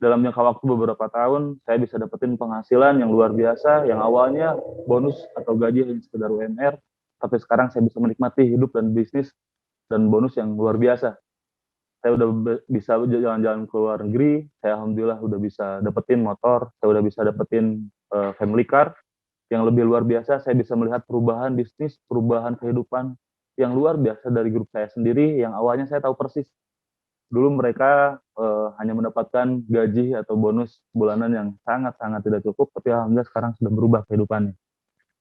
dalam jangka waktu beberapa tahun, saya bisa dapetin penghasilan yang luar biasa, yang awalnya bonus atau gaji hanya sekedar UMR, tapi sekarang saya bisa menikmati hidup dan bisnis dan bonus yang luar biasa. Saya udah bisa jalan-jalan ke luar negeri, saya alhamdulillah udah bisa dapetin motor, saya udah bisa dapetin family car, yang lebih luar biasa, saya bisa melihat perubahan bisnis, perubahan kehidupan yang luar biasa dari grup saya sendiri, yang awalnya saya tahu persis. Dulu mereka hanya mendapatkan gaji atau bonus bulanan yang sangat-sangat tidak cukup, tapi alhamdulillah sekarang sudah berubah kehidupannya.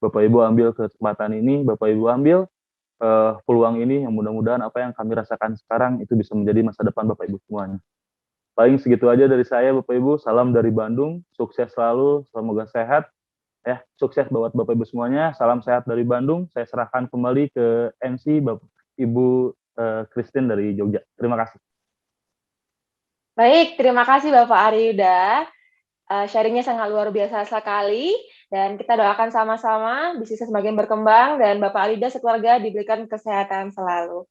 Bapak Ibu ambil kesempatan ini, Bapak Ibu ambil peluang ini, yang mudah-mudahan apa yang kami rasakan sekarang itu bisa menjadi masa depan Bapak Ibu semuanya. Paling segitu aja dari saya Bapak Ibu, salam dari Bandung, sukses selalu, semoga sehat. Sukses buat Bapak Ibu semuanya, salam sehat dari Bandung. Saya serahkan kembali ke MC Bapak Ibu Christine dari Jogja. Terima kasih. Baik, terima kasih Bapak Ariyuda. Sharingnya sangat luar biasa sekali, dan kita doakan sama-sama bisnisnya semakin berkembang dan Bapak Ariyuda sekeluarga diberikan kesehatan selalu.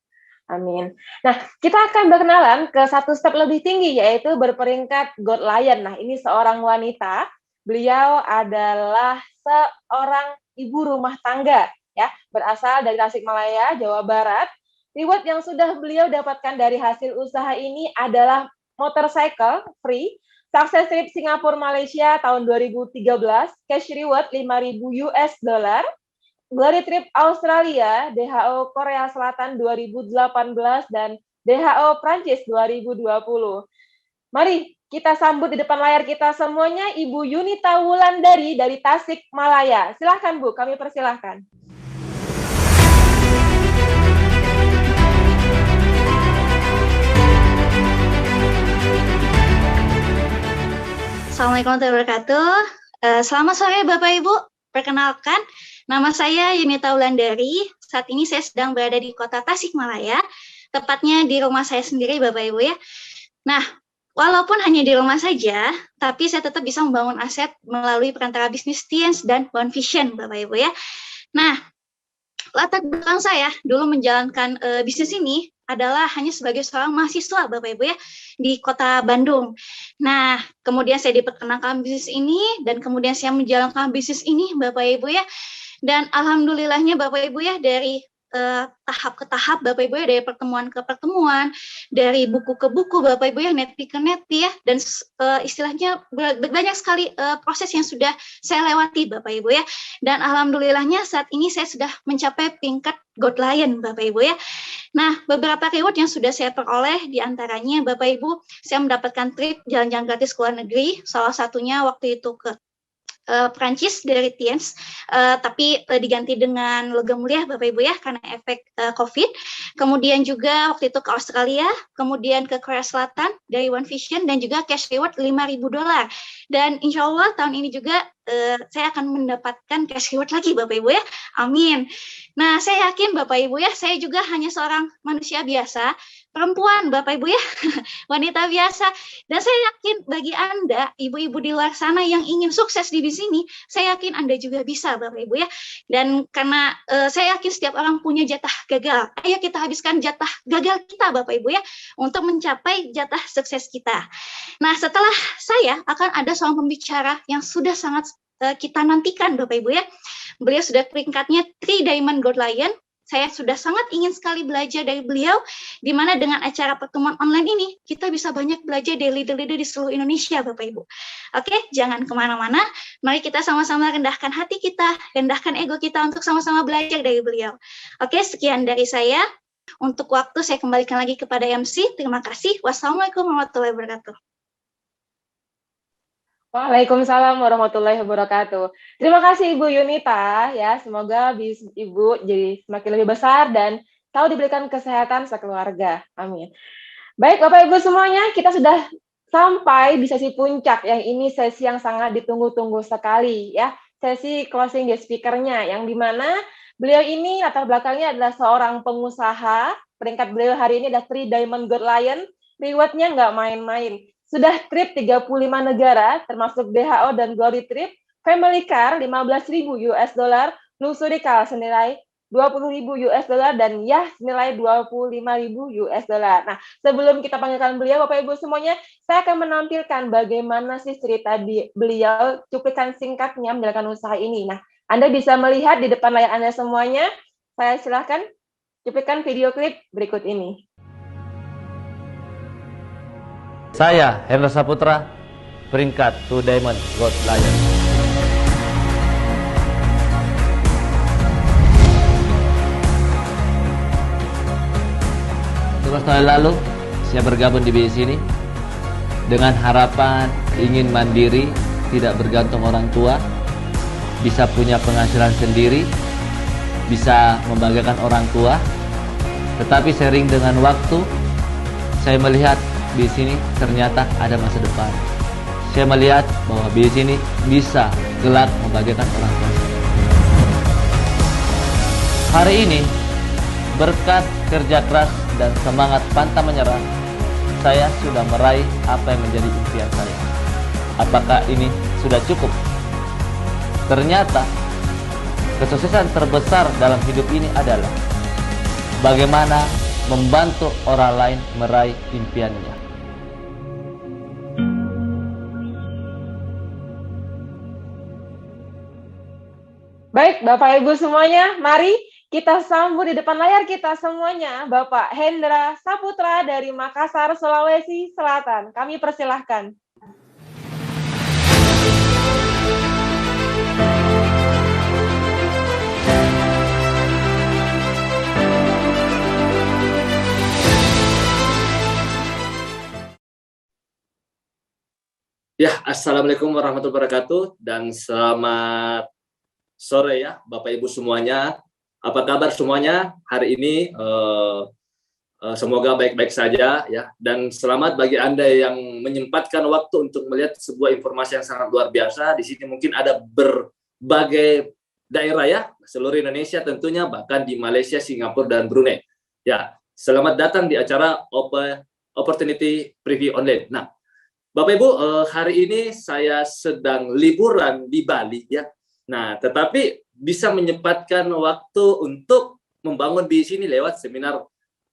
Amin. Nah, kita akan berkenalan ke satu step lebih tinggi, yaitu berperingkat God Lion. Nah, ini seorang wanita. Beliau adalah seorang ibu rumah tangga, ya, berasal dari Tasikmalaya, Jawa Barat. Reward yang sudah beliau dapatkan dari hasil usaha ini adalah motorcycle free, success trip Singapura Malaysia tahun 2013, cash reward 5.000 US dollar, glory trip Australia, DHO Korea Selatan 2018, dan DHO Prancis 2020. Mari kita sambut di depan layar kita semuanya Ibu Yunita Wulandari dari Tasikmalaya. Silahkan Bu, kami persilahkan. Assalamualaikum warahmatullahi wabarakatuh. Selamat sore Bapak Ibu. Perkenalkan, nama saya Yunita Wulandari. Saat ini saya sedang berada di kota Tasikmalaya, tepatnya di rumah saya sendiri Bapak Ibu ya. Nah, walaupun hanya di rumah saja, tapi saya tetap bisa membangun aset melalui perantara bisnis Tiens dan One Vision Bapak Ibu ya. Nah, latar belakang saya dulu menjalankan bisnis ini adalah hanya sebagai seorang mahasiswa Bapak Ibu ya di kota Bandung. Nah, kemudian saya diperkenalkan bisnis ini dan kemudian saya menjalankan bisnis ini Bapak Ibu ya. Dan alhamdulillahnya Bapak Ibu ya, dari tahap ke tahap Bapak Ibu ya, dari pertemuan ke pertemuan, dari buku ke buku Bapak Ibu ya, nepi ke nepi ya, dan istilahnya banyak sekali proses yang sudah saya lewati Bapak Ibu ya. Dan alhamdulillahnya saat ini saya sudah mencapai tingkat God Lion Bapak Ibu ya. Nah, beberapa reward yang sudah saya peroleh diantaranya Bapak Ibu, saya mendapatkan trip jalan-jalan gratis ke luar negeri, salah satunya waktu itu ke Prancis dari Tiens, tapi diganti dengan logam mulia Bapak Ibu ya, karena efek COVID. Kemudian juga waktu itu ke Australia, kemudian ke Korea Selatan dari One Vision, dan juga cash reward 5.000 dolar. Dan insya Allah tahun ini juga saya akan mendapatkan cash reward lagi Bapak Ibu ya, amin. Nah, saya yakin Bapak Ibu ya, saya juga hanya seorang manusia biasa, perempuan Bapak Ibu ya, wanita biasa. Dan saya yakin bagi Anda, ibu-ibu di luar sana yang ingin sukses di sini, saya yakin Anda juga bisa Bapak Ibu ya. Dan karena saya yakin setiap orang punya jatah gagal, ayo kita habiskan jatah gagal kita Bapak Ibu ya, untuk mencapai jatah sukses kita. Nah, setelah saya akan ada seorang pembicara yang sudah sangat kita nantikan Bapak Ibu ya. Beliau sudah peringkatnya 3 Diamond God Lion. Saya sudah sangat ingin sekali belajar dari beliau, di mana dengan acara pertemuan online ini, kita bisa banyak belajar dari leader-leader di seluruh Indonesia, Bapak Ibu. Oke, jangan kemana-mana, mari kita sama-sama rendahkan hati kita, rendahkan ego kita untuk sama-sama belajar dari beliau. Oke, sekian dari saya. Untuk waktu, saya kembalikan lagi kepada MC. Terima kasih. Wassalamualaikum warahmatullahi wabarakatuh. Waalaikumsalam warahmatullahi wabarakatuh. Terima kasih Ibu Yunita ya, semoga Ibu jadi semakin lebih besar dan selalu diberikan kesehatan sekeluarga. Amin. Baik Bapak Ibu semuanya, kita sudah sampai di sesi puncak yang ini sesi yang sangat ditunggu-tunggu sekali ya, sesi closing guest speaker-nya yang dimana beliau ini latar belakangnya adalah seorang pengusaha, peringkat beliau hari ini adalah 3 Diamond Gold Lion, reward-nya nggak main-main. Sudah trip 35 negara, termasuk WHO dan Glory Trip, family car 15.000 US dollar, luxury car senilai 20.000 US dollar, dan senilai 25.000 US dollar. Nah, sebelum kita panggilkan beliau, Bapak Ibu semuanya, saya akan menampilkan bagaimana sih cerita beliau, cuplikan singkatnya menjalankan usaha ini. Nah, Anda bisa melihat di depan layar Anda semuanya. Saya silahkan cuplikan video klip berikut ini. Saya, Hendra Saputra, peringkat 2 Diamond Gold Lion. Terus tahun lalu, saya bergabung di BIS ini dengan harapan ingin mandiri, tidak bergantung orang tua, bisa punya penghasilan sendiri, bisa membanggakan orang tua. Tetapi sering dengan waktu, saya melihat di sini ternyata ada masa depan. Saya melihat bahwa di sini bisa kelak membahagiakan orang tua. Hari ini, berkat kerja keras dan semangat pantang menyerah, saya sudah meraih apa yang menjadi impian saya. Apakah ini sudah cukup? Ternyata, kesuksesan terbesar dalam hidup ini adalah bagaimana membantu orang lain meraih impiannya. Baik, Bapak Ibu semuanya, mari kita sambut di depan layar kita semuanya Bapak Hendra Saputra dari Makassar, Sulawesi Selatan. Kami persilahkan. Ya, Assalamualaikum warahmatullahi wabarakatuh, dan selamat sore ya Bapak Ibu semuanya. Apa kabar semuanya hari ini? Semoga baik-baik saja ya, dan selamat bagi Anda yang menyempatkan waktu untuk melihat sebuah informasi yang sangat luar biasa. Di sini mungkin ada berbagai daerah ya, seluruh Indonesia tentunya, bahkan di Malaysia, Singapura, dan Brunei. Ya, selamat datang di acara Opportunity Preview Online. Nah, Bapak Ibu, hari ini saya sedang liburan di Bali ya. Nah, tetapi bisa menyempatkan waktu untuk membangun BIS ini lewat seminar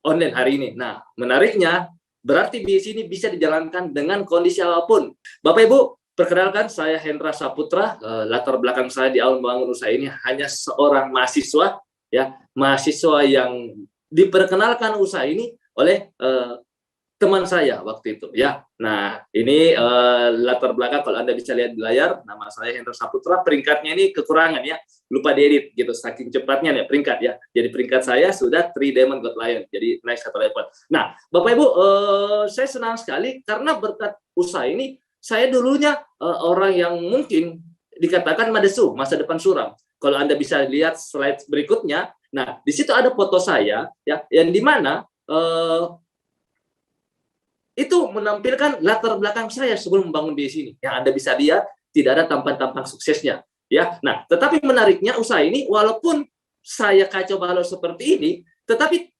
online hari ini. Nah, menariknya berarti BIS ini bisa dijalankan dengan kondisi apapun. Bapak Ibu, perkenalkan saya Hendra Saputra. Latar belakang saya di awal membangun usaha ini hanya seorang mahasiswa ya, mahasiswa yang diperkenalkan usaha ini oleh teman saya waktu itu ya. Nah, ini latar belakang kalau Anda bisa lihat di layar, nama saya Hendra Saputra. Peringkatnya ini kekurangan ya, lupa diedit gitu saking cepatnya nih peringkat ya. Jadi peringkat saya sudah 3 Diamond Gold Lion, jadi naik 1 level. Nah, Bapak Ibu, saya senang sekali karena berkat usaha ini saya dulunya orang yang mungkin dikatakan madesu, masa depan suram. Kalau Anda bisa lihat slide berikutnya, nah di situ ada foto saya ya, yang dimana itu menampilkan latar belakang saya sebelum membangun BIS ini. Yang Anda bisa lihat tidak ada tampang-tampang suksesnya, ya. Nah, tetapi menariknya usaha ini walaupun saya kacau balau seperti ini, tetapi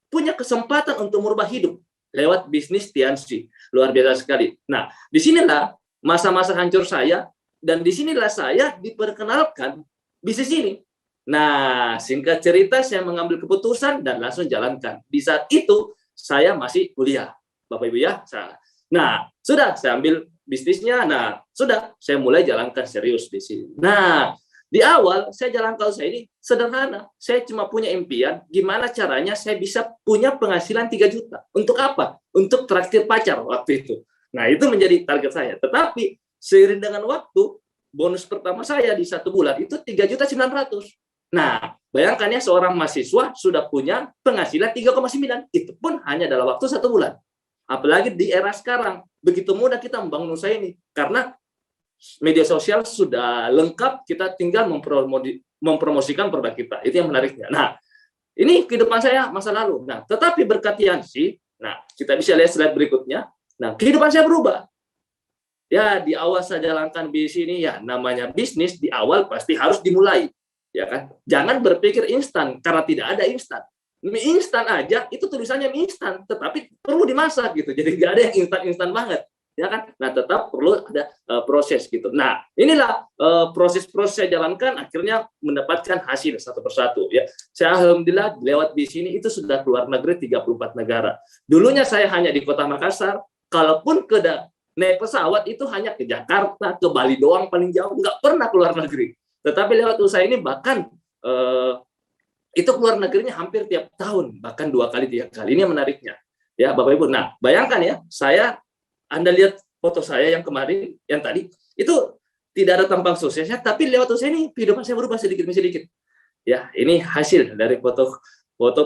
punya kesempatan untuk merubah hidup lewat bisnis TNC. Luar biasa sekali. Nah, disinilah masa-masa hancur saya, dan disinilah saya diperkenalkan bisnis ini. Nah, singkat cerita saya mengambil keputusan dan langsung jalankan. Di saat itu saya masih kuliah, Bapak Ibu ya. Nah, sudah saya ambil bisnisnya. Nah, sudah saya mulai jalankan serius di sini. Nah, di awal saya jalankan usaha ini sederhana. Saya cuma punya impian gimana caranya saya bisa punya penghasilan 3 juta. Untuk apa? Untuk traktir pacar waktu itu. Nah, itu menjadi target saya. Tetapi seiring dengan waktu, bonus pertama saya di 1 bulan itu 3.900.000. Nah, bayangkan ya, seorang mahasiswa sudah punya penghasilan 3,9. Itu pun hanya dalam waktu 1 bulan. Apalagi di era sekarang, begitu mudah kita membangun usaha ini. Karena media sosial sudah lengkap, kita tinggal mempromosikan produk kita. Itu yang menariknya. Nah, ini kehidupan saya masa lalu. Nah, tetapi berkat TNC, nah kita bisa lihat slide berikutnya. Nah, kehidupan saya berubah. Ya, di awal saya jalankan bisnis ini, ya namanya bisnis di awal pasti harus dimulai, ya kan? Jangan berpikir instan, karena tidak ada instan. Mie instan aja, itu tulisannya mie instan, tetapi perlu dimasak gitu. Jadi nggak ada yang instan-instan banget, ya kan? Nah, tetap perlu ada proses gitu. Nah, inilah proses-proses saya jalankan, akhirnya mendapatkan hasil satu persatu. Ya, saya alhamdulillah lewat bisnis ini itu sudah keluar negeri 34 negara. Dulunya saya hanya di Kota Makassar, kalaupun naik pesawat itu hanya ke Jakarta, ke Bali doang paling jauh, nggak pernah keluar negeri. Tetapi lewat usaha ini bahkan itu keluar negerinya hampir tiap tahun, bahkan 2 kali 3 kali. Ini yang menariknya, ya Bapak Ibu. Nah, bayangkan ya, Anda lihat foto saya yang kemarin, yang tadi, itu tidak ada tampang suksesnya, tapi lewat usaha ini kehidupan saya berubah sedikit demi sedikit. Ya, ini hasil dari foto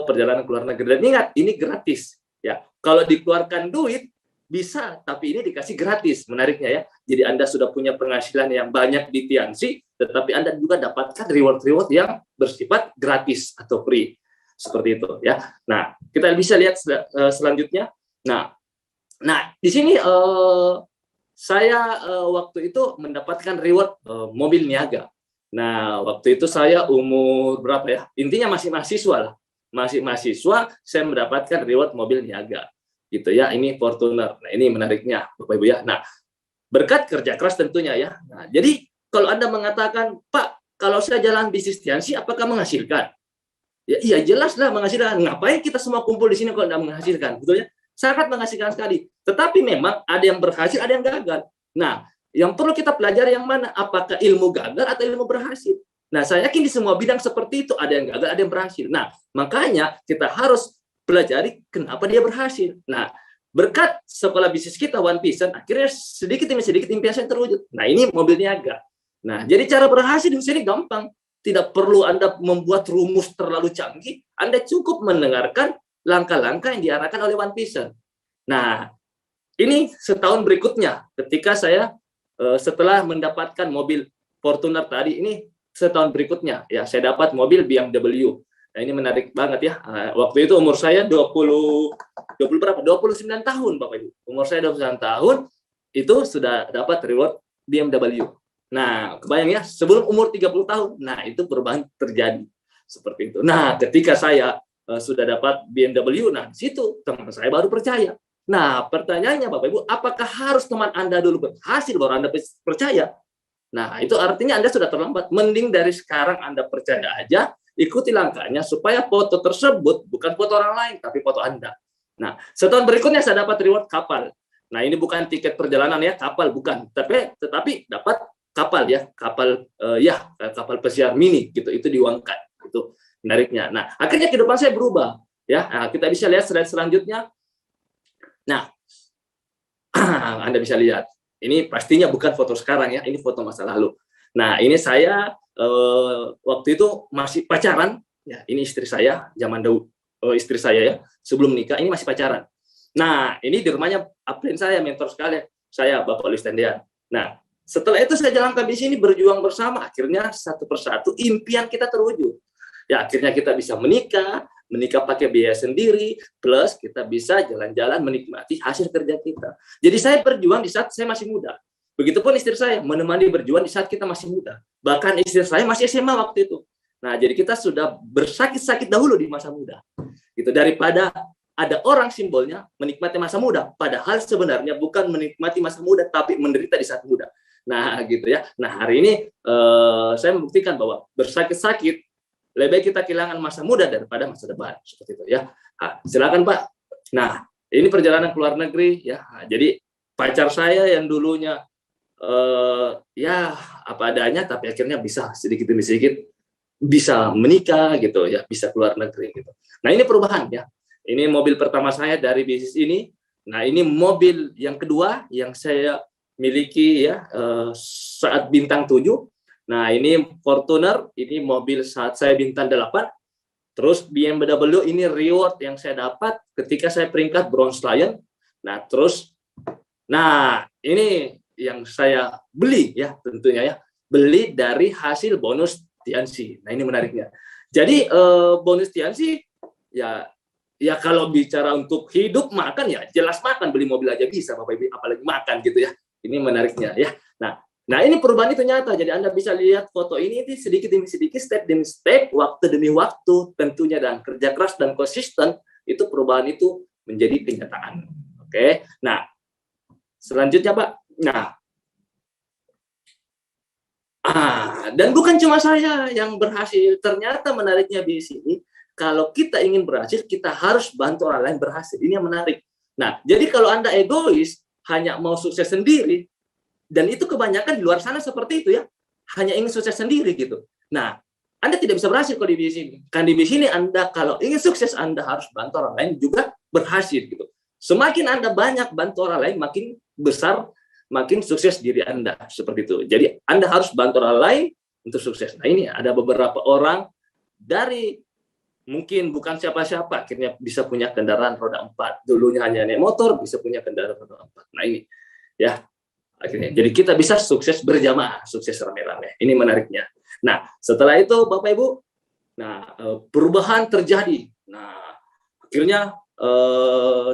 perjalanan ke luar negeri. Dan ingat, ini gratis. Ya, kalau dikeluarkan duit bisa, tapi ini dikasih gratis, menariknya ya. Jadi Anda sudah punya penghasilan yang banyak di Tianxi, tetapi Anda juga dapatkan reward-reward yang bersifat gratis atau free. Seperti itu ya. Nah, kita bisa lihat selanjutnya. Nah, di sini saya waktu itu mendapatkan reward mobil niaga. Nah, waktu itu saya umur berapa ya? Intinya masih mahasiswa lah. Masih mahasiswa, saya mendapatkan reward mobil niaga. Gitu ya, ini Fortuner. Nah, ini menariknya Bapak Ibu ya. Nah, berkat kerja keras tentunya ya. Nah, jadi kalau Anda mengatakan, Pak, kalau saya jalan bisnis Tianxi, apakah menghasilkan? Ya, iya jelas lah menghasilkan. Ngapain kita semua kumpul di sini kalau tidak menghasilkan? Betul ya? Sangat menghasilkan sekali. Tetapi memang ada yang berhasil, ada yang gagal. Nah, yang perlu kita pelajari yang mana? Apakah ilmu gagal atau ilmu berhasil? Nah, saya yakin di semua bidang seperti itu ada yang gagal, ada yang berhasil. Nah, makanya kita harus pelajari kenapa dia berhasil. Nah, berkat sekolah bisnis kita One Vision, akhirnya sedikit demi sedikit impian saya terwujud. Nah, ini mobil niaga. Nah, jadi cara berhasil di sini gampang. Tidak perlu Anda membuat rumus terlalu canggih. Anda cukup mendengarkan langkah-langkah yang diarahkan oleh One Vision. Nah, ini setahun berikutnya ketika saya setelah mendapatkan mobil Fortuner tadi, ini setahun berikutnya ya saya dapat mobil BMW. Nah, ini menarik banget ya. Waktu itu umur saya 29 tahun, Bapak Ibu. Umur saya 29 tahun, itu sudah dapat reward BMW. Nah, kebayang ya, sebelum umur 30 tahun, nah itu perubahan terjadi. Seperti itu. Nah, ketika saya sudah dapat BMW, nah di situ teman saya baru percaya. Nah, pertanyaannya Bapak Ibu, apakah harus teman Anda dulu berhasil baru Anda percaya? Nah, itu artinya Anda sudah terlambat. Mending dari sekarang Anda percaya aja, ikuti langkahnya supaya foto tersebut bukan foto orang lain, tapi foto Anda. Nah, setahun berikutnya saya dapat reward kapal. Nah, ini bukan tiket perjalanan ya, kapal bukan. Tetapi dapat kapal ya, kapal pesiar mini gitu. Itu diuangkan. Itu menariknya. Nah, akhirnya kehidupan saya berubah ya. Nah, kita bisa lihat slide selanjutnya. Nah, Anda bisa lihat. Ini pastinya bukan foto sekarang ya, ini foto masa lalu. Nah, ini saya waktu itu masih pacaran, ya ini istri saya, zaman dahulu istri saya ya, sebelum nikah ini masih pacaran. Nah, ini di rumahnya upline saya, mentor sekali, saya Bapak Luis Tendian. Nah, setelah itu saya jalankan di sini berjuang bersama, akhirnya satu persatu impian kita terwujud. Ya, akhirnya kita bisa menikah pakai biaya sendiri, plus kita bisa jalan-jalan menikmati hasil kerja kita. Jadi saya berjuang di saat saya masih muda. Begitupun istri saya menemani berjuang di saat kita masih muda. Bahkan istri saya masih SMA waktu itu. Nah, jadi kita sudah bersakit-sakit dahulu di masa muda. Gitu, daripada ada orang simbolnya menikmati masa muda, padahal sebenarnya bukan menikmati masa muda, tapi menderita di saat muda. Nah, gitu ya. Nah, hari ini saya membuktikan bahwa bersakit-sakit lebih baik kita kehilangan masa muda daripada masa depan. Seperti itu ya. Nah, silakan Pak. Nah, ini perjalanan ke luar negeri ya. Nah, jadi pacar saya yang dulunya ya apa adanya, tapi akhirnya bisa sedikit demi sedikit bisa menikah gitu ya, bisa keluar negeri gitu. Nah, ini perubahan ya. Ini mobil pertama saya dari bisnis ini. Nah, ini mobil yang kedua yang saya miliki ya saat bintang 7. Nah, ini Fortuner, ini mobil saat saya bintang 8. Terus BMW ini reward yang saya dapat ketika saya peringkat Bronze Lion. Nah, terus ini yang saya beli ya, tentunya ya, beli dari hasil bonus Tianxi. Nah, ini menariknya. Jadi bonus Tianxi ya Ya kalau bicara untuk hidup makan ya jelas makan, beli mobil aja bisa Bapak Ibu, apalagi makan gitu ya. Ini menariknya ya. Nah ini perubahan itu nyata. Jadi Anda bisa lihat foto ini sedikit demi sedikit, step demi step, waktu demi waktu tentunya, dan kerja keras dan konsisten itu perubahan itu menjadi kenyataan. Oke. Nah, selanjutnya Pak. Nah, dan bukan cuma saya yang berhasil. Ternyata menariknya di sini, kalau kita ingin berhasil, kita harus bantu orang lain berhasil. Ini yang menarik. Nah, jadi kalau Anda egois, hanya mau sukses sendiri, dan itu kebanyakan di luar sana seperti itu ya, hanya ingin sukses sendiri gitu. Nah, Anda tidak bisa berhasil kalau di bisnis ini. Kan di bisnis ini Anda kalau ingin sukses, Anda harus bantu orang lain juga berhasil gitu. Semakin Anda banyak bantu orang lain, makin besar, makin sukses diri Anda. Seperti itu. Jadi Anda harus bantu orang lain untuk sukses. Nah ini ada beberapa orang dari mungkin bukan siapa-siapa, akhirnya bisa punya kendaraan roda 4. Dulunya hanya naik motor, bisa punya kendaraan roda 4. Nah ini, ya, akhirnya. Jadi kita bisa sukses berjamaah, sukses rame-rame. Ini menariknya. Nah, setelah itu Bapak Ibu, nah perubahan terjadi. Nah, akhirnya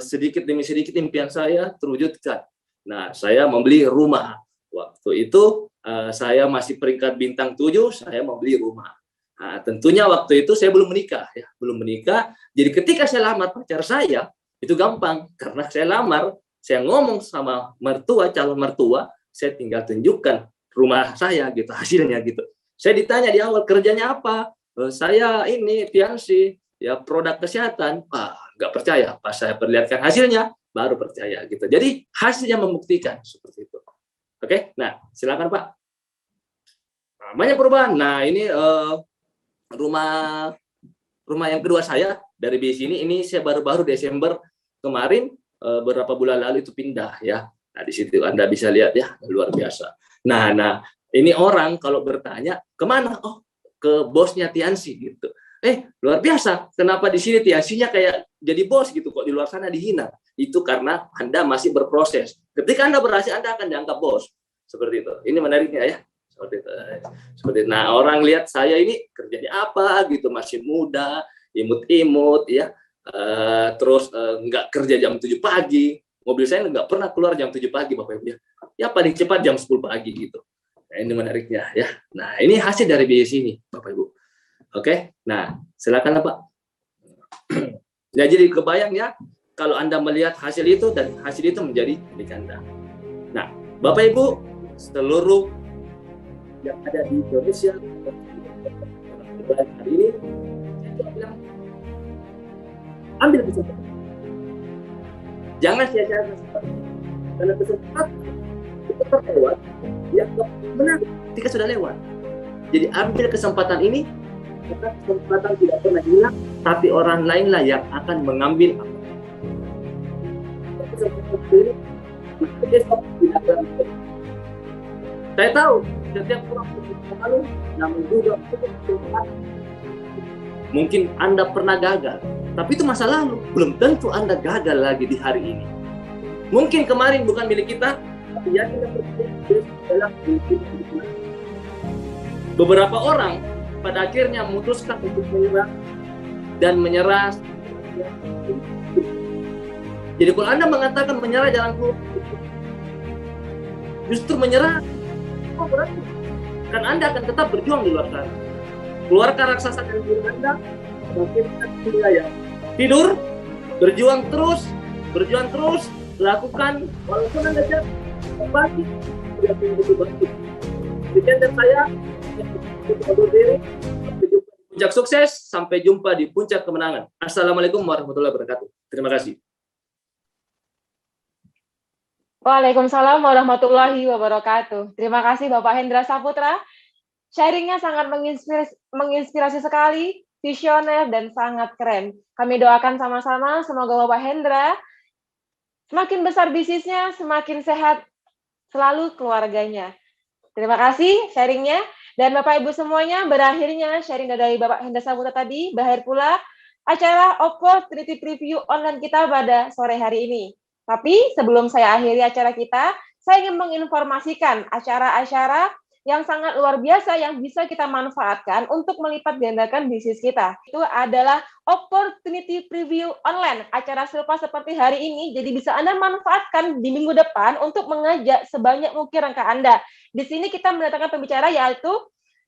sedikit demi sedikit impian saya terwujudkan. Nah, saya membeli rumah. Waktu itu saya masih peringkat bintang 7, saya membeli rumah. Nah, tentunya waktu itu saya belum menikah, ya, belum menikah. Jadi ketika saya lamar pacar saya, itu gampang karena saya lamar, saya ngomong sama mertua, calon mertua, saya tinggal tunjukkan rumah saya gitu, hasilnya gitu. Saya ditanya di awal kerjanya apa, saya ini Tiansi, ya produk kesehatan. Nggak percaya, pas saya perlihatkan hasilnya, baru percaya gitu. Jadi hasilnya membuktikan seperti itu. Oke, nah silakan Pak. Nah, banyak perubahan. Nah ini rumah yang kedua saya dari BSI ini saya baru-baru Desember kemarin, beberapa bulan lalu itu pindah ya. Nah di situ Anda bisa lihat ya, luar biasa. Nah ini orang kalau bertanya kemana, oh ke bosnya Tiansi gitu. Luar biasa. Kenapa di sini Tiansinya kayak jadi bos gitu, kok di luar sana dihina? Itu karena Anda masih berproses. Ketika Anda berhasil, Anda akan dianggap bos. Seperti itu. Ini menariknya ya. Seperti itu. Nah, orang lihat saya ini kerjanya apa gitu, masih muda, imut-imut ya. Terus nggak kerja jam 7 pagi. Mobil saya nggak pernah keluar jam 7 pagi Bapak Ibu. Ya paling cepat jam 10 pagi gitu. Nah, ini menariknya ya. Nah, ini hasil dari BSI ini Bapak Ibu. Oke, nah silakan Pak. Nah, jadi kebayang ya kalau Anda melihat hasil itu dan hasil itu menjadi milik Anda. Nah, Bapak Ibu, seluruh yang ada di Indonesia hari ini, saya bilang, ambil kesempatan. Jangan sia-sia kesempatan. Karena kesempatan itu terlewat, yang benar ketika sudah lewat. Jadi ambil kesempatan ini. Karena kesempatan tidak pernah hilang, tapi orang lainlah yang akan mengambil. Saya tahu setiap orang selalu namun juga mungkin Anda pernah gagal, tapi itu masa lalu. Belum tentu Anda gagal lagi di hari ini. Mungkin kemarin bukan milik kita, tapi yakin adalah milik kita. Beberapa orang pada akhirnya memutuskan untuk menyerah. Jadi kalau Anda mengatakan menyerah, jangan keluar. Justru menyerah, berarti kan Anda akan tetap berjuang di luar sana. Keluarkan raksasa dari diri Anda, tidur, berjuang terus, lakukan walaupun Anda jatuh, pagi, tidak begitu bagus. Demikian dari saya. Puncak sukses, sampai jumpa di puncak kemenangan. Assalamualaikum warahmatullahi wabarakatuh. Terima kasih. Waalaikumsalam warahmatullahi wabarakatuh. Terima kasih Bapak Hendra Saputra. Sharingnya sangat menginspirasi sekali, visioner dan sangat keren. Kami doakan sama-sama semoga Bapak Hendra semakin besar bisnisnya, semakin sehat selalu keluarganya. Terima kasih sharingnya. Dan Bapak Ibu semuanya, berakhirnya sharing dari Bapak Hendra Saputra tadi, berakhir pula acara Opportunity Preview online kita pada sore hari ini. Tapi sebelum saya akhiri acara kita, saya ingin menginformasikan acara-acara yang sangat luar biasa yang bisa kita manfaatkan untuk melipat gandakan bisnis kita. Itu adalah opportunity preview online, acara serupa seperti hari ini, jadi bisa Anda manfaatkan di minggu depan untuk mengajak sebanyak mungkin rekan Anda. Di sini kita mendatangkan pembicara yaitu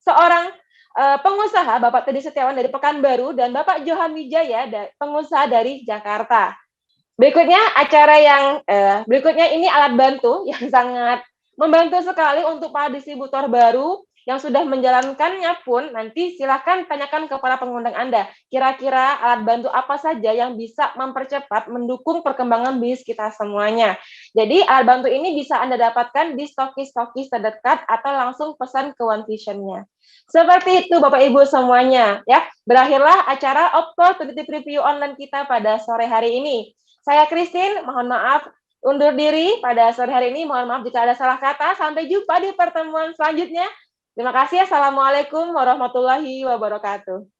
seorang pengusaha, Bapak Teddy Setiawan dari Pekanbaru, dan Bapak Johan Wijaya, pengusaha dari Jakarta. Berikutnya acara yang berikutnya ini alat bantu yang sangat membantu sekali untuk para distributor baru yang sudah menjalankannya pun nanti silakan tanyakan kepada pengundang Anda. Kira-kira alat bantu apa saja yang bisa mempercepat mendukung perkembangan bisnis kita semuanya. Jadi alat bantu ini bisa Anda dapatkan di stokis-stokis terdekat atau langsung pesan ke One Vision-nya. Seperti itu Bapak Ibu semuanya ya. Berakhirlah acara Opportunity Preview online kita pada sore hari ini. Saya Christine, mohon maaf undur diri pada sore hari ini. Mohon maaf jika ada salah kata. Sampai jumpa di pertemuan selanjutnya. Terima kasih. Assalamualaikum warahmatullahi wabarakatuh.